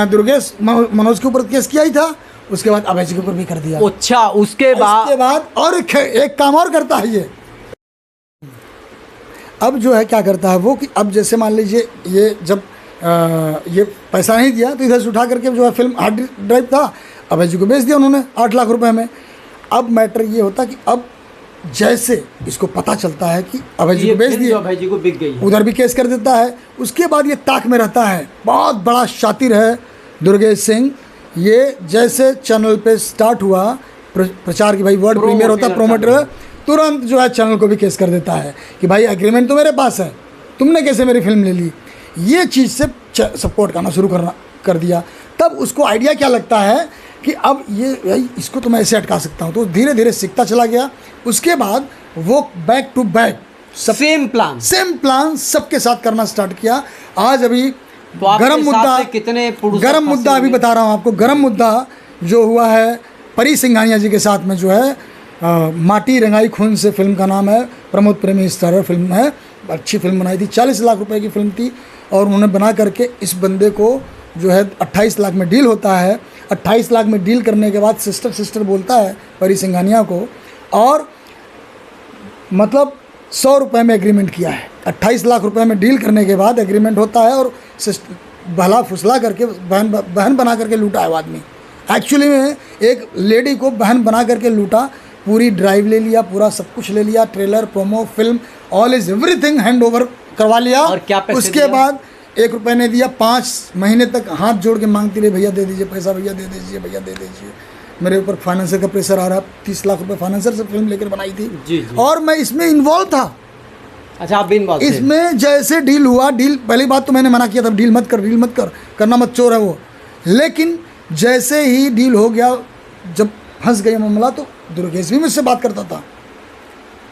दुर्गेश मनोज के ऊपर केस किया ही था, उसके बाद अभय जी के ऊपर भी कर दिया। अच्छा, उसके बाद और एक काम और करता है ये। अब जो है क्या करता है वो कि अब जैसे मान लीजिए ये जब ये पैसा नहीं दिया, तो इधर से उठा करके जो है फिल्म हार्ड ड्राइव था, अभय जी को बेच दिया उन्होंने 8 लाख रुपए में। अब मैटर ये होता कि अब जैसे इसको पता चलता है कि अभय जी को बेच दिया, अभय जी को बिक गई, उधर भी केस कर देता है। उसके बाद ये ताक में रहता है, बहुत बड़ा शातिर है दुर्गेश सिंह। ये जैसे चैनल पे स्टार्ट हुआ प्रचार की भाई वर्ल्ड प्रीमियर होता है, प्रोमोटर तुरंत जो है चैनल को भी केस कर देता है कि भाई एग्रीमेंट तो मेरे पास है, तुमने कैसे मेरी फिल्म ले ली। ये चीज़ से सपोर्ट करना शुरू कर दिया। तब उसको आइडिया क्या लगता है कि अब ये भाई इसको तो मैं ऐसे अटका सकता हूँ, तो धीरे धीरे सीखता चला गया। उसके बाद वो back to back same plan सबके साथ करना स्टार्ट किया। आज अभी तो गरम मुद्दा, कितने गरम मुद्दा अभी बता रहा हूँ आपको। गरम मुद्दा जो हुआ है परी सिंघानिया जी के साथ में, जो है माटी रंगाई खून से फिल्म का नाम है, प्रमोद प्रेमी स्टारर फिल्म है, अच्छी फिल्म बनाई थी, 40 लाख रुपए की फिल्म थी, और उन्होंने बना करके इस बंदे को जो है 28 लाख में डील होता है। 28 लाख में डील करने के बाद सिस्टर बोलता है परी सिंघानिया को, और मतलब 100 रुपये में एग्रीमेंट किया है। 28 लाख रुपए में डील करने के बाद एग्रीमेंट होता है, और भला फुसला करके बहन बना करके लूटा है वो आदमी। एक्चुअली में एक लेडी को बहन बना करके लूटा, पूरी ड्राइव ले लिया, पूरा सब कुछ ले लिया, trailer, promo, film, all is everything hand over करवा लिया। और क्या पैसे उसके बाद 1 रुपये नहीं दिया, 5 महीने तक हाथ जोड़ के मांगती रही, भैया दे दीजिए पैसा, भैया दे दीजिए, भैया दे दीजिए। मेरे ऊपर फाइनेंसर का प्रेशर आ रहा, 30 लाख रुपए फाइनेंसर से फिल्म लेकर बनाई थी जी। और मैं इसमें इन्वॉल्व था। अच्छा, आप भी इन्वॉल्व थे इसमें? जैसे डील हुआ, डील पहली बात तो मैंने मना किया था, डील मत कर, करना मत, चोर है वो। लेकिन जैसे ही डील हो गया, जब फंस गया मामला, तो दुर्गेश भी मुझसे बात करता था।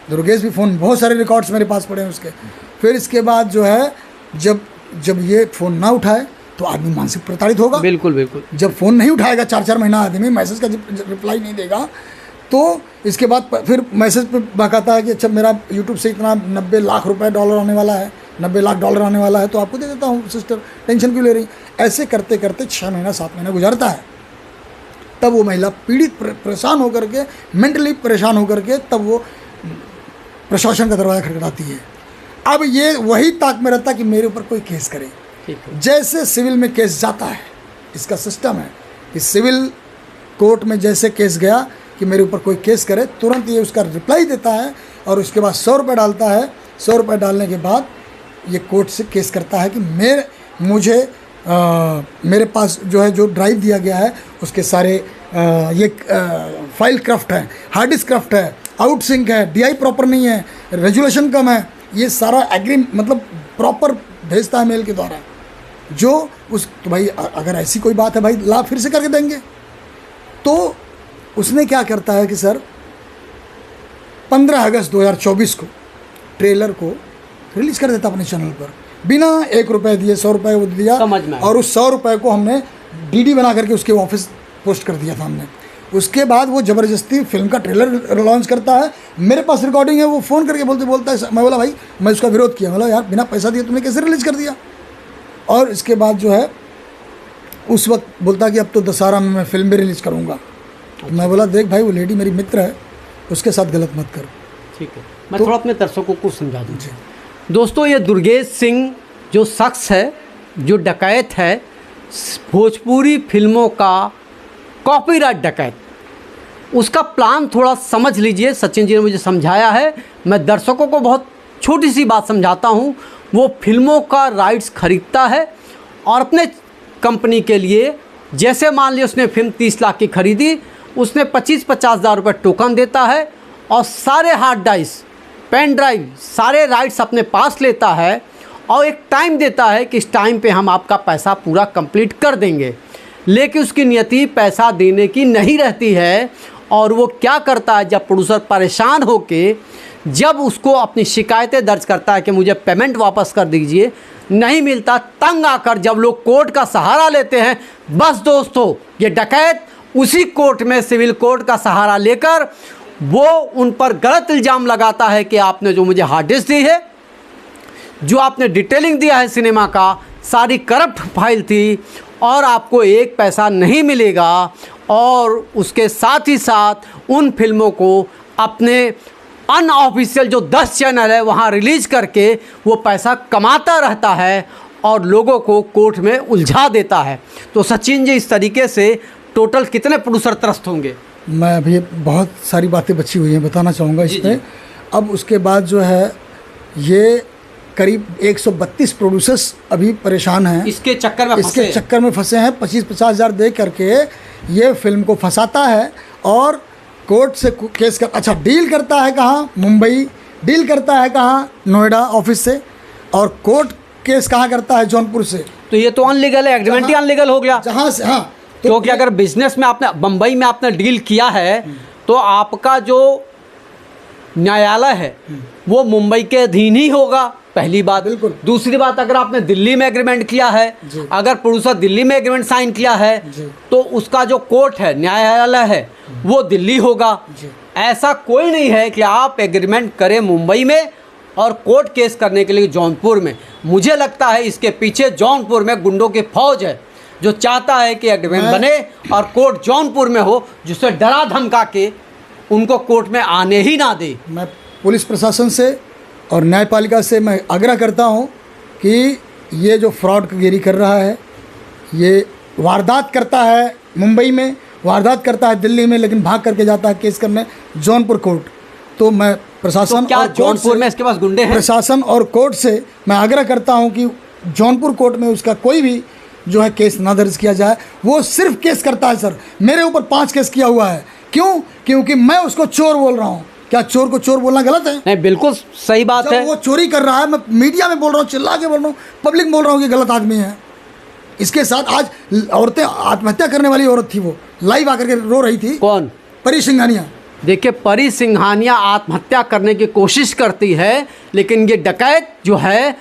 दुर्गेश भी फ़ोन, बहुत सारे रिकॉर्ड्स मेरे पास पड़े हैं उसके। फिर इसके बाद जो है जब ये फ़ोन ना उठाए तो आदमी मानसिक प्रताड़ित होगा। बिल्कुल। जब फ़ोन नहीं उठाएगा 4-4 महीना आदमी, मैसेज का रिप्लाई नहीं देगा, तो इसके बाद फिर मैसेज पे बकाता है कि अच्छा मेरा यूट्यूब से इतना 90 लाख रुपए डॉलर आने वाला है, 90 लाख डॉलर आने वाला है, तो आपको दे देता हूँ सिस्टर, टेंशन क्यों ले रही। ऐसे करते करते 6 महीना 7 महीना गुजरता है। तब वो महिला पीड़ित, परेशान होकर के, मेंटली परेशान होकर के, तब वो प्रशासन का दरवाज़ा खटखटाती है। अब ये वही ताक में रहता कि मेरे ऊपर कोई केस करे। जैसे सिविल में केस जाता है, इसका सिस्टम है कि सिविल कोर्ट में जैसे केस गया कि मेरे ऊपर कोई केस करे, तुरंत ये उसका रिप्लाई देता है, और उसके बाद 100 रुपये डालता है। 100 रुपये डालने के बाद ये कोर्ट से केस करता है कि मेरे पास जो है, जो ड्राइव दिया गया है उसके सारे ये फाइल क्राफ्ट है, हार्ड डिस्क क्राफ्ट है, आउट सिंक है, DI प्रॉपर नहीं है, रेजुलेशन कम है, ये सारा मतलब प्रॉपर भेजता है मेल के द्वारा। जो उस तो भाई अगर ऐसी कोई बात है भाई ला फिर से करके देंगे। तो उसने क्या करता है कि सर 15 अगस्त 2024 को ट्रेलर को रिलीज़ कर देता अपने चैनल पर, बिना 1 रुपये दिए, 100 रुपये वो दिया, समझ में आया। और उस 100 रुपये को हमने डीडी बना करके उसके ऑफिस पोस्ट कर दिया था हमने। उसके बाद वो ज़बरदस्ती फिल्म का ट्रेलर लॉन्च करता है, मेरे पास रिकॉर्डिंग है, वो फ़ोन करके बोलता है, मैं बोला भाई मैं उसका विरोध किया, बोला यार बिना पैसा दिए तुमने कैसे रिलीज़ कर दिया। और इसके बाद जो है उस वक्त बोलता कि अब तो दशहरा में मैं फिल्म भी रिलीज़ करूँगा। मैं बोला देख भाई वो लेडी मेरी मित्र है, उसके साथ गलत मत कर। ठीक है, मैं थोड़ा अपने दर्शकों को समझा दूँ। दोस्तों, ये दुर्गेश सिंह जो शख्स है, जो डकैत है, भोजपुरी फिल्मों का कॉपीराइट डकैत, उसका प्लान थोड़ा समझ लीजिए। सचिन जी ने मुझे समझाया है, मैं दर्शकों को बहुत छोटी सी बात समझाता हूँ। वो फिल्मों का राइट्स खरीदता है और अपने कंपनी के लिए, जैसे मान लिया उसने फिल्म 30 लाख की खरीदी, उसने 25-50 हज़ार रुपये टोकन देता है और सारे हार्ड ड्राइव, पेन ड्राइव, सारे राइट्स अपने पास लेता है और एक टाइम देता है कि इस टाइम पे हम आपका पैसा पूरा कंप्लीट कर देंगे। लेकिन उसकी नियति पैसा देने की नहीं रहती है और वो क्या करता है, जब प्रोड्यूसर परेशान होके जब उसको अपनी शिकायतें दर्ज करता है कि मुझे पेमेंट वापस कर दीजिए, नहीं मिलता, तंग आकर जब लोग कोर्ट का सहारा लेते हैं, बस दोस्तों ये डकैत उसी कोर्ट में, सिविल कोर्ट का सहारा लेकर वो उन पर गलत इल्ज़ाम लगाता है कि आपने जो मुझे हार्ड डिस्क दी है, जो आपने डिटेलिंग दिया है सिनेमा का, सारी करप्ट फाइल थी और आपको एक पैसा नहीं मिलेगा। और उसके साथ ही साथ उन फिल्मों को अपने अनऑफिशियल जो 10 चैनल है वहाँ रिलीज़ करके वो पैसा कमाता रहता है और लोगों को कोर्ट में उलझा देता है। तो सचिन जी, इस तरीके से टोटल कितने प्रोड्यूसर त्रस्त होंगे? मैं अभी बहुत सारी बातें बची हुई हैं, बताना चाहूँगा इस पर। अब उसके बाद जो है ये करीब 132 प्रोड्यूसर्स अभी परेशान हैं, इसके चक्कर में फंसे हैं। 25-50 हज़ार दे करके ये फिल्म को फंसाता है और कोर्ट से केस कर, अच्छा डील करता है कहाँ, मुंबई, डील करता है कहाँ, नोएडा ऑफिस से, और कोर्ट केस कहाँ करता है, जौनपुर से। तो ये तो अनलीगल है, एग्रीमेंट ही अनलीगल हो गया। जहाँ से, हाँ, तो क्योंकि अगर बिजनेस में आपने बम्बई में आपने डील किया है तो आपका जो न्यायालय है वो मुंबई के अधीन ही होगा, पहली बात। बिल्कुल। दूसरी बात, अगर आपने दिल्ली में एग्रीमेंट किया है, अगर प्रोड्यूसर दिल्ली में एग्रीमेंट साइन किया है तो उसका जो कोर्ट है, न्यायालय है, वो दिल्ली होगा। ऐसा कोई नहीं है कि आप एग्रीमेंट करें मुंबई में और कोर्ट केस करने के लिए जौनपुर में। मुझे लगता है इसके पीछे जौनपुर में गुंडों की फौज है जो चाहता है कि एग्रीमेंट बने और कोर्ट जौनपुर में हो, जिससे डरा धमका के उनको कोर्ट में आने ही ना दे। मैं पुलिस प्रशासन से और न्यायपालिका से मैं आग्रह करता हूं कि ये जो फ्रॉडगिरी कर रहा है, ये वारदात करता है मुंबई में, वारदात करता है दिल्ली में, लेकिन भाग करके जाता है केस करने जौनपुर कोर्ट। तो मैं प्रशासन, तो क्या जौनपुर में इसके पास गुंडे हैं? प्रशासन और कोर्ट से मैं आग्रह करता हूं कि जौनपुर कोर्ट में उसका कोई भी जो है केस ना दर्ज किया जाए। वो सिर्फ केस करता है सर, मेरे ऊपर 5 केस किया हुआ है। क्यों? क्योंकि मैं उसको चोर बोल रहा हूँ। क्या चोर को चोर बोलना गलत है? नहीं, बिल्कुल सही बात है। वो चोरी कर रहा है, मैं मीडिया में बोल रहा हूँ, चिल्ला के बोल रहा हूँ, पब्लिक बोल रहा हूँ कि गलत आदमी है। इसके साथ आज औरतें, आत्महत्या करने वाली औरत थी, वो लाइव आकर के रो रही थी। कौन? परी सिंघानिया। देखिए, परी सिंघानिया आत्महत्या करने की कोशिश करती है, लेकिन ये डकैत जो है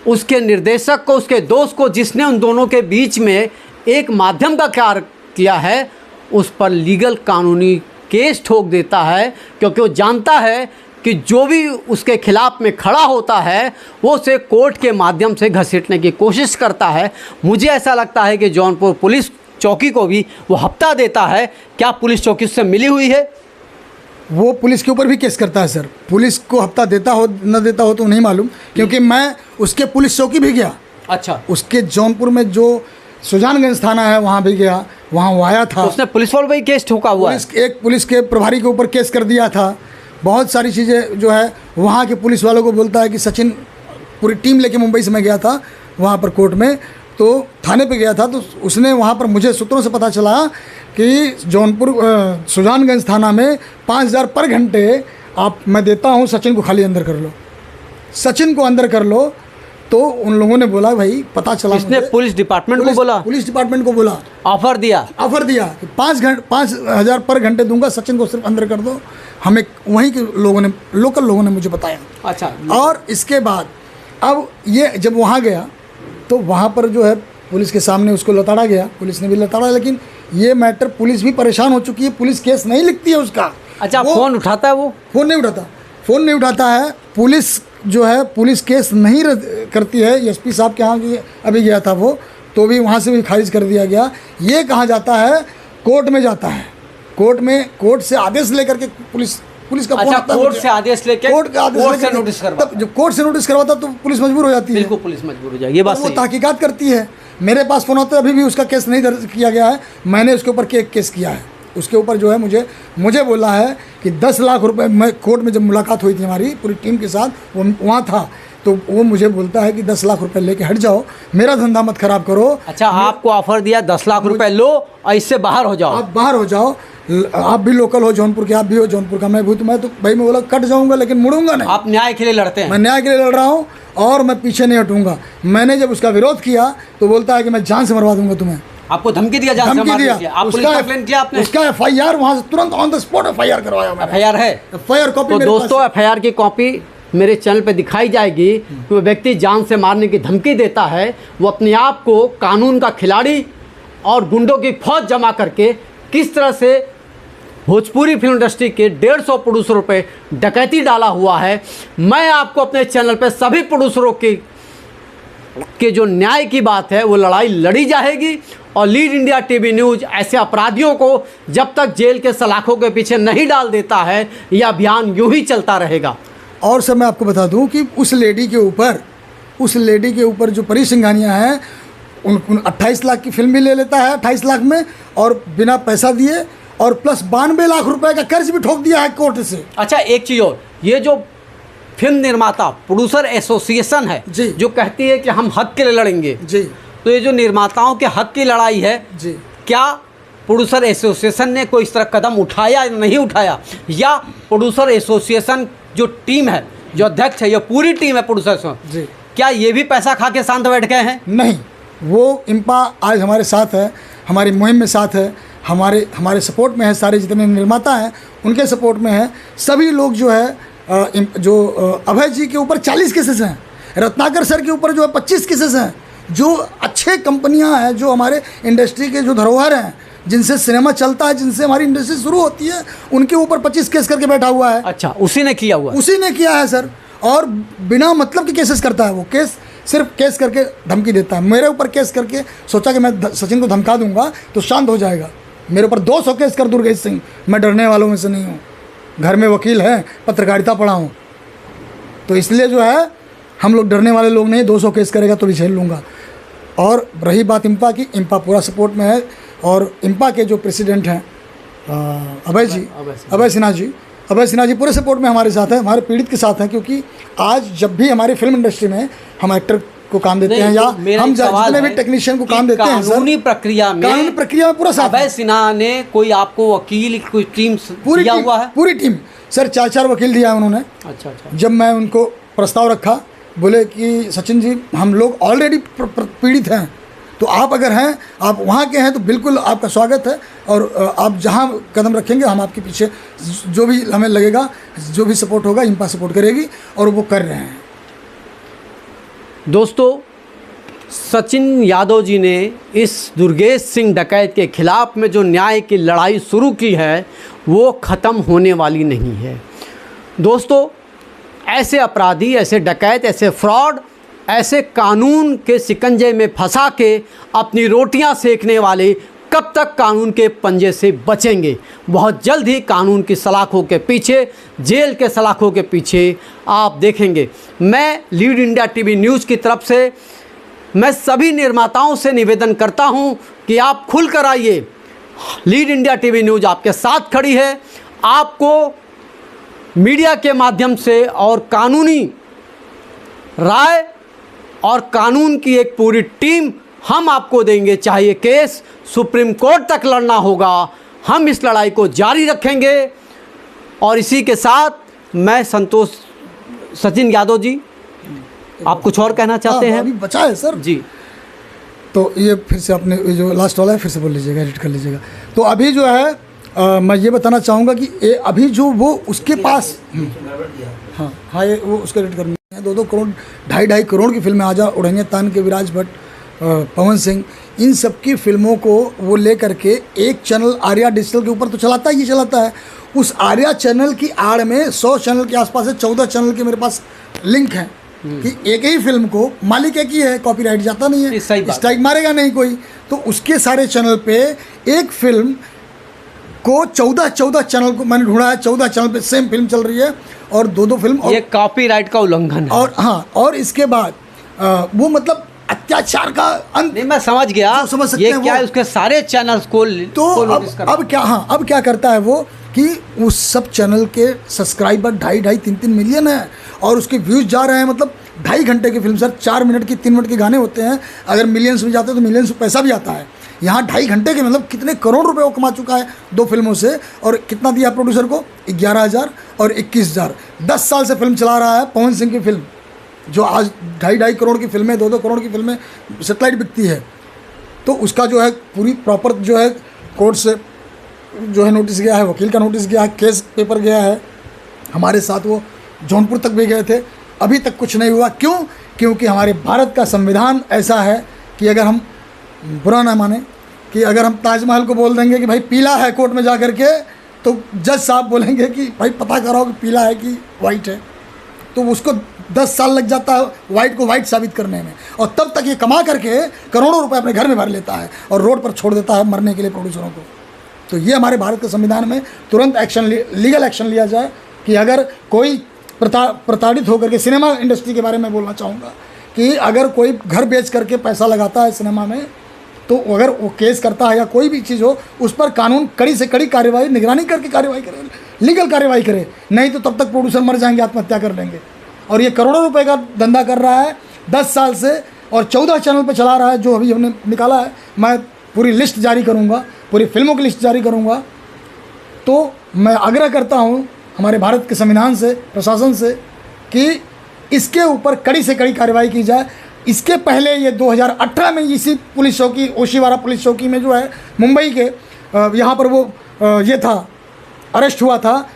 उसके निर्देशक को, उसके दोस्त को, जिसने उन दोनों के बीच में एक माध्यम का कार्य किया है, उस पर लीगल कानूनी केस ठोक देता है। क्योंकि वो जानता है कि जो भी उसके खिलाफ में खड़ा होता है वो उसे कोर्ट के माध्यम से घसीटने की कोशिश करता है। मुझे ऐसा लगता है कि जौनपुर पुलिस चौकी को भी वो हफ्ता देता है। क्या पुलिस चौकी उससे मिली हुई है? वो पुलिस के ऊपर भी केस करता है सर। पुलिस को हफ्ता देता हो न देता हो तो नहीं मालूम, क्योंकि मैं उसके पुलिस चौकी भी गया। अच्छा। उसके जौनपुर में जो सुजानगंज थाना है वहाँ भी गया, वहाँ वो आया था। तो उसने पुलिस वालों पर ही केस ठोका हुआ है। एक पुलिस के प्रभारी के ऊपर केस कर दिया था। बहुत सारी चीज़ें जो है वहाँ के पुलिस वालों को बोलता है कि सचिन, पूरी टीम लेके मुंबई से मैं गया था वहाँ पर कोर्ट में, तो थाने पे गया था, तो उसने वहाँ पर, मुझे सूत्रों से पता चला कि जौनपुर सुजानगंज थाना में 5,000 पर घंटे मैं देता हूँ, सचिन को खाली अंदर कर लो, सचिन को अंदर कर लो। तो उन लोगों ने बोला भाई पता चला इसने मुझे, पुलिस डिपार्टमेंट को बोला, पुलिस डिपार्टमेंट को बोला, ऑफर दिया कि 5,000 पर घंटे दूंगा, सचिन को सिर्फ अंदर कर दो। हमें वहीं के लोगों ने, लोकल लोगों ने मुझे बताया। अच्छा, और इसके बाद अब ये जब वहाँ गया तो वहाँ पर जो है पुलिस के सामने उसको लताड़ा गया, पुलिस ने भी लताड़ा, लेकिन ये मैटर पुलिस भी परेशान हो चुकी है, पुलिस केस नहीं लिखती है उसका। अच्छा, फोन उठाता है वो? फ़ोन नहीं उठाता है। पुलिस जो है पुलिस केस नहीं करती है। एसपी साहब के यहाँ अभी गया था वो, तो भी वहाँ से भी खारिज कर दिया गया। ये कहा जाता है कोर्ट में जाता है, कोर्ट से आदेश लेकर के पुलिस का फोन आता है। कोर्ट से आदेश लेके कोर्ट से नोटिस करवाता, तब जब कोर्ट से नोटिस करवाता तो पुलिस मजबूर हो जाती है। बिल्कुल, पुलिस मजबूर हो जाएगी, ये बात वो सही। तहकीकात करती है। मेरे पास फोन होता है, अभी भी उसका केस नहीं दर्ज किया गया है। मैंने उसके ऊपर केस किया है। उसके ऊपर जो है मुझे बोला है कि 10 लाख रुपए, मैं कोर्ट में जब मुलाकात हुई थी हमारी पूरी टीम के साथ, वो वहाँ था, तो वो मुझे बोलता है कि 10 लाख रुपए लेके हट जाओ, मेरा धंधा मत खराब करो। अच्छा, आपको ऑफर दिया 10 लाख रुपए लो और इससे बाहर हो जाओ, आप बाहर हो जाओ, आप भी लोकल हो जौनपुर के, आप भी हो जौनपुर का, मैं भी, तो मैं तो भाई मैं बोला कट जाऊंगा लेकिन मुड़ूंगा नहीं। आप न्याय के लिए लड़ते हैं? मैं न्याय के लिए लड़ रहा हूँ और मैं पीछे नहीं हटूंगा। मैंने जब उसका विरोध किया तो बोलता है कि मैं जान से मरवा दूंगा तुम्हें। आपको धमकी दिया? जान से धमकी मारने दिया। की? आप पुलिस कंप्लेंट किया आपने? उसका FIR वहाँ से तुरंत ऑन द स्पॉट FIR करवाया मैंने। FIR है? FIR कॉपी तो मेरे पास दोस्तों, FIR की कॉपी मेरे चैनल पे दिखाई जाएगी कि वो व्यक्ति जान से मारने की धमकी देता है। वो अपने आप को कानून का खिलाड़ी और गुंडों की फौज जमा करके किस तरह से भोजपुरी फिल्म इंडस्ट्री के 150 प्रोड्यूसरों पे डकैती डाला हुआ है। मैं आपको अपने चैनल पे सभी प्रोड्यूसरों के जो न्याय की बात है वो लड़ाई लड़ी जाएगी। और लीड इंडिया टीवी न्यूज़ ऐसे अपराधियों को जब तक जेल के सलाखों के पीछे नहीं डाल देता है, यह अभियान यूं ही चलता रहेगा। और सर मैं आपको बता दूं कि उस लेडी के ऊपर जो परी सिंघानिया है, उन 28 लाख की फिल्म भी ले लेता है 28 लाख में, और बिना पैसा दिए, और प्लस 92 लाख रुपए का कर्ज भी ठोक दिया है कोर्ट से। अच्छा, एक चीज़ और, ये जो फिल्म निर्माता प्रोड्यूसर एसोसिएशन है जी, जो कहती है कि हम हक के लिए लड़ेंगे जी, तो ये जो निर्माताओं के हक की लड़ाई है जी, क्या प्रोड्यूसर एसोसिएशन ने कोई इस तरह कदम उठाया या नहीं उठाया, या प्रोड्यूसर एसोसिएशन जो टीम है, जो अध्यक्ष है, ये पूरी टीम है प्रोड्यूसर जी, क्या ये भी पैसा खा के शांत बैठ गए हैं? नहीं, वो इम्पा आज हमारे साथ है, हमारी मुहिम में साथ है, हमारे सपोर्ट में है। सारे जितने निर्माता हैं उनके सपोर्ट में है। सभी लोग जो है अभय जी के ऊपर 40 केसेस हैं, रत्नाकर सर के ऊपर जो है 25 केसेस हैं। जो अच्छे कंपनियां हैं, जो हमारे इंडस्ट्री के जो धरोहर हैं, जिनसे सिनेमा चलता है, जिनसे हमारी इंडस्ट्री शुरू होती है, उनके ऊपर 25 केस करके बैठा हुआ है। अच्छा, उसी ने किया हुआ? उसी ने किया है सर, और बिना मतलब के केसेस करता है वो। सिर्फ केस करके धमकी देता है। मेरे ऊपर केस करके सोचा कि मैं सचिन को धमका दूंगा तो शांत हो जाएगा। मेरे ऊपर 200 केस कर दुर्गेश सिंह। मैं डरने वालों में से नहीं हूँ। घर में वकील है, पत्रकारिता पढ़ा हूँ, तो इसलिए जो है हम लोग डरने वाले लोग नहीं। 200 केस करेगा तो भी झेल लूँगा। और रही बात इम्पा की, इम्पा पूरा सपोर्ट में है। और इम्पा के जो प्रेसिडेंट हैं अभय सिन्हा जी पूरे सपोर्ट में हमारे साथ हैं, हमारे पीड़ित के साथ हैं। क्योंकि आज जब भी हमारी फिल्म इंडस्ट्री में हम एक्टर को काम देते हैं, या हम जितने भी टेक्नीशियन को काम देते हैं, कानूनी प्रक्रिया में पूरा साथ अभय सिन्हा ने कोई आपको वकील, कोई टीम दिया हुआ है? पूरी टीम सर, 4 वकील दिया है उन्होंने। अच्छा। जब मैं उनको प्रस्ताव रखा, बोले कि सचिन जी हम लोग ऑलरेडी पीड़ित हैं, तो आप अगर हैं, आप वहाँ के हैं, तो बिल्कुल आपका स्वागत है। और आप जहाँ कदम रखेंगे हम आपके पीछे, जो भी हमें लगेगा, जो भी सपोर्ट होगा इम्पा सपोर्ट करेगी, और वो कर रहे हैं। दोस्तों, सचिन यादव जी ने इस दुर्गेश सिंह डकैत के खिलाफ में जो न्याय की लड़ाई शुरू की है वो ख़त्म होने वाली नहीं है। दोस्तों, ऐसे अपराधी, ऐसे डकैत, ऐसे फ्रॉड, ऐसे कानून के शिकंजे में फंसा के अपनी रोटियां सेकने वाले कब तक कानून के पंजे से बचेंगे? बहुत जल्द ही कानून की सलाखों के पीछे, जेल के सलाखों के पीछे आप देखेंगे। मैं लीड इंडिया टीवी न्यूज़ की तरफ से मैं सभी निर्माताओं से निवेदन करता हूं कि आप खुल कर आइए। लीड इंडिया टीवी न्यूज़ आपके साथ खड़ी है। आपको मीडिया के माध्यम से और कानूनी राय और कानून की एक पूरी टीम हम आपको देंगे। चाहे केस सुप्रीम कोर्ट तक लड़ना होगा, हम इस लड़ाई को जारी रखेंगे। और इसी के साथ मैं सचिन यादव जी, आप कुछ और कहना चाहते हाँ, हैं? अभी बचा है सर जी। तो ये फिर से आपने ये जो लास्ट वाला है फिर से बोल लीजिएगा, एडिट कर लीजिएगा। तो अभी जो है मैं ये बताना चाहूँगा कि ये अभी जो वो उसके पास हाँ हाँ ये वो उसका एडिट करनी है। 2-2 करोड़ 2.5 करोड़ की फिल्में आजा उड़ैया तान के विराज भट्ट, पवन सिंह, इन सब की फिल्मों को वो ले करके एक चैनल आर्या डिजिटल के ऊपर तो चलाता ही चलाता है। उस आर्या चैनल की आड़ में 100 चैनल के आसपास है, 14 चैनल के मेरे पास लिंक हैं कि एक ही फिल्म को मालिक एक ही है, कॉपीराइट जाता नहीं है, सही बात। स्ट्राइक मारेगा नहीं कोई। तो उसके सारे चैनल पे एक फिल्म को 14 चैनल को मैंने ढूंढा है, 14 चैनल पे सेम फिल्म चल रही है और 2-2 फिल्म और ये कॉपीराइट का उल्लंघन है। और हाँ, और इसके बाद वो मतलब अत्याचार का अंत। नहीं, मैं समझ गया। जो समझ सकते ये हैं क्या वो। है, उसके सारे चैनल्स को तो नोटिस कर अब क्या, हाँ अब क्या करता है वो कि उस सब चैनल के सब्सक्राइबर 2.5-3 मिलियन है और उसके व्यूज़ जा रहे हैं, मतलब 2.5 घंटे की फिल्म सर, 4 मिनट की 3 मिनट के गाने होते हैं, अगर मिलियंस में जाते हैं तो मिलियंस में पैसा भी आता है। यहाँ 2.5 घंटे के मतलब कितने करोड़ रुपए वो कमा चुका है 2 फिल्मों से। और कितना दिया प्रोड्यूसर को? 11,000 और 21,000। 10 साल से फिल्म चला रहा है पवन सिंह की फिल्म, जो आज 2.5 करोड़ की फिल्में, 2-2 करोड़ की फिल्में सेटेलाइट बिकती है। तो उसका जो है पूरी प्रॉपर जो है कोर्ट से जो है नोटिस गया है, वकील का नोटिस गया है, केस पेपर गया है। हमारे साथ वो जौनपुर तक भी गए थे, अभी तक कुछ नहीं हुआ। क्यों? क्योंकि हमारे भारत का संविधान ऐसा है कि अगर हम बुरा ना माने कि अगर हम ताजमहल को बोल देंगे कि भाई पीला है कोर्ट में जा कर के, तो जज साहब बोलेंगे कि भाई पता कराओ कि पीला है कि वाइट है। तो उसको 10 साल लग जाता है वाइट को वाइट साबित करने में, और तब तक ये कमा करके करोड़ों रुपए अपने घर में भर लेता है और रोड पर छोड़ देता है मरने के लिए प्रोड्यूसरों को। तो ये हमारे भारत के संविधान में तुरंत एक्शन, लीगल एक्शन लिया जाए कि अगर कोई प्रताड़ित होकर के, सिनेमा इंडस्ट्री के बारे में बोलना चाहूँगा कि अगर कोई घर बेच करके पैसा लगाता है सिनेमा में, तो अगर वो केस करता है या कोई भी चीज़ हो, उस पर कानून कड़ी से कड़ी कार्रवाई, निगरानी करके कार्रवाई करे, लीगल कार्रवाई करे, नहीं तो तब तक प्रोड्यूसर मर जाएंगे, आत्महत्या कर लेंगे। और ये करोड़ों रुपए का धंधा कर रहा है 10 साल से और 14 चैनल पे चला रहा है, जो अभी हमने निकाला है। मैं पूरी लिस्ट जारी करूँगा, पूरी फिल्मों की लिस्ट जारी करूँगा। तो मैं आग्रह करता हूँ हमारे भारत के संविधान से, प्रशासन से, कि इसके ऊपर कड़ी से कड़ी कार्रवाई की जाए। इसके पहले ये 2018 में इसी पुलिस चौकी, ओशीवारा पुलिस चौकी में जो है मुंबई के, यहाँ पर वो ये था, अरेस्ट हुआ था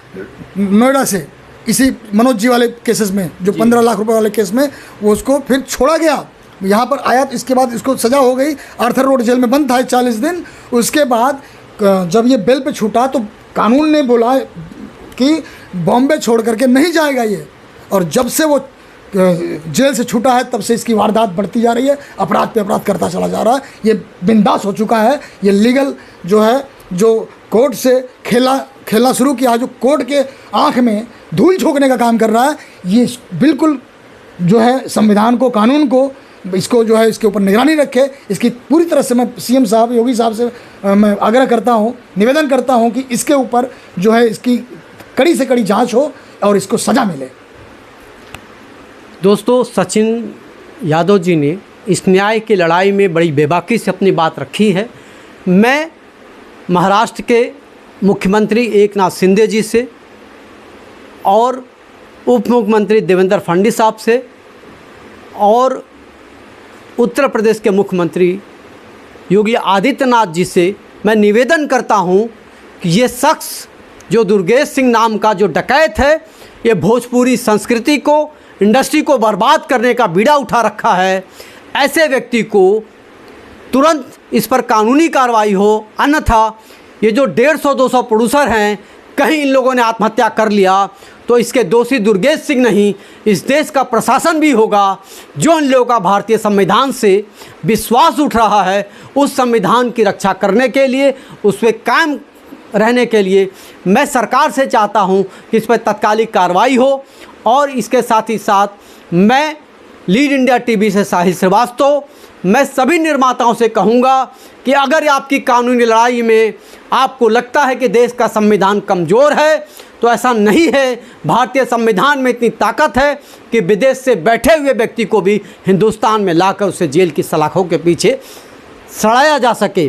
नोएडा से, इसी मनोज जी वाले केसेस में, जो 15 लाख रुपए वाले केस में, वो उसको फिर छोड़ा गया, यहाँ पर आया। तो इसके बाद इसको सज़ा हो गई, आर्थर रोड जेल में बंद था 40 दिन। उसके बाद जब ये बेल पे छूटा तो कानून ने बोला कि बॉम्बे छोड़ करके नहीं जाएगा ये, और जब से वो जेल से छूटा है तब से इसकी वारदात बढ़ती जा रही है, अपराध पे अपराध करता चला जा रहा है। ये बिंदास हो चुका है, ये लीगल जो है, जो कोर्ट से खेलना शुरू किया, जो कोर्ट के आंख में धूल झोंकने का काम कर रहा है, ये बिल्कुल जो है संविधान को, कानून को, इसको जो है इसके ऊपर निगरानी रखे। इसकी पूरी तरह से मैं सीएम साहब, योगी साहब से मैं आग्रह करता हूँ, निवेदन करता हूँ कि इसके ऊपर जो है इसकी कड़ी से कड़ी जांच हो और इसको सज़ा मिले। दोस्तों, सचिन यादव जी ने इस न्याय की लड़ाई में बड़ी बेबाकी से अपनी बात रखी है। मैं महाराष्ट्र के मुख्यमंत्री एकनाथ शिंदे जी से और उप मुख्यमंत्री देवेंद्र फडणवीस साहब से और उत्तर प्रदेश के मुख्यमंत्री योगी आदित्यनाथ जी से मैं निवेदन करता हूं कि ये शख्स जो दुर्गेश सिंह नाम का जो डकैत है, ये भोजपुरी संस्कृति को, इंडस्ट्री को बर्बाद करने का बीड़ा उठा रखा है। ऐसे व्यक्ति को तुरंत इस पर कानूनी कार्रवाई हो, अन्यथा ये जो 150-200 प्रोड्यूसर हैं, कहीं इन लोगों ने आत्महत्या कर लिया तो इसके दोषी दुर्गेश सिंह नहीं, इस देश का प्रशासन भी होगा। जो इन लोगों का भारतीय संविधान से विश्वास उठ रहा है, उस संविधान की रक्षा करने के लिए, उस पर कायम रहने के लिए मैं सरकार से चाहता हूं कि इस पर तत्कालिक कार्रवाई हो। और इसके साथ ही साथ मैं लीड इंडिया टीवी से साहिल श्रीवास्तव, मैं सभी निर्माताओं से कहूँगा कि अगर आपकी कानूनी लड़ाई में आपको लगता है कि देश का संविधान कमज़ोर है, तो ऐसा नहीं है। भारतीय संविधान में इतनी ताकत है कि विदेश से बैठे हुए व्यक्ति को भी हिंदुस्तान में लाकर उसे जेल की सलाखों के पीछे सड़ाया जा सके।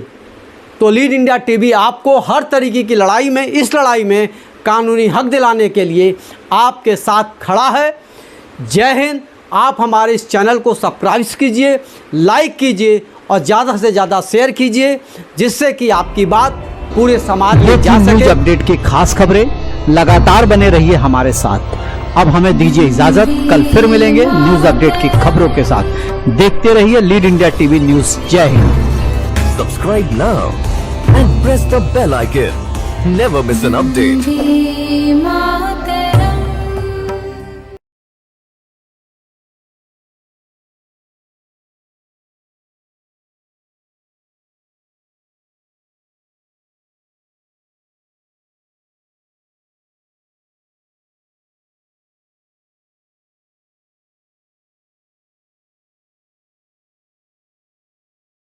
तो लीड इंडिया टीवी आपको हर तरीके की लड़ाई में, इस लड़ाई में कानूनी हक दिलाने के लिए आपके साथ खड़ा है। जय हिंद। आप हमारे इस चैनल को सब्सक्राइब कीजिए, लाइक कीजिए और ज़्यादा से ज़्यादा शेयर कीजिए, जिससे कि आपकी बात पूरे समाज में जा न्यूज सके। अपडेट की खास खबरें लगातार बने रहिए हमारे साथ। अब हमें दीजिए इजाजत, कल फिर मिलेंगे न्यूज अपडेट की खबरों के साथ। देखते रहिए लीड इंडिया टीवी न्यूज। जय Hind. Subscribe now and press the bell icon. Never miss an update.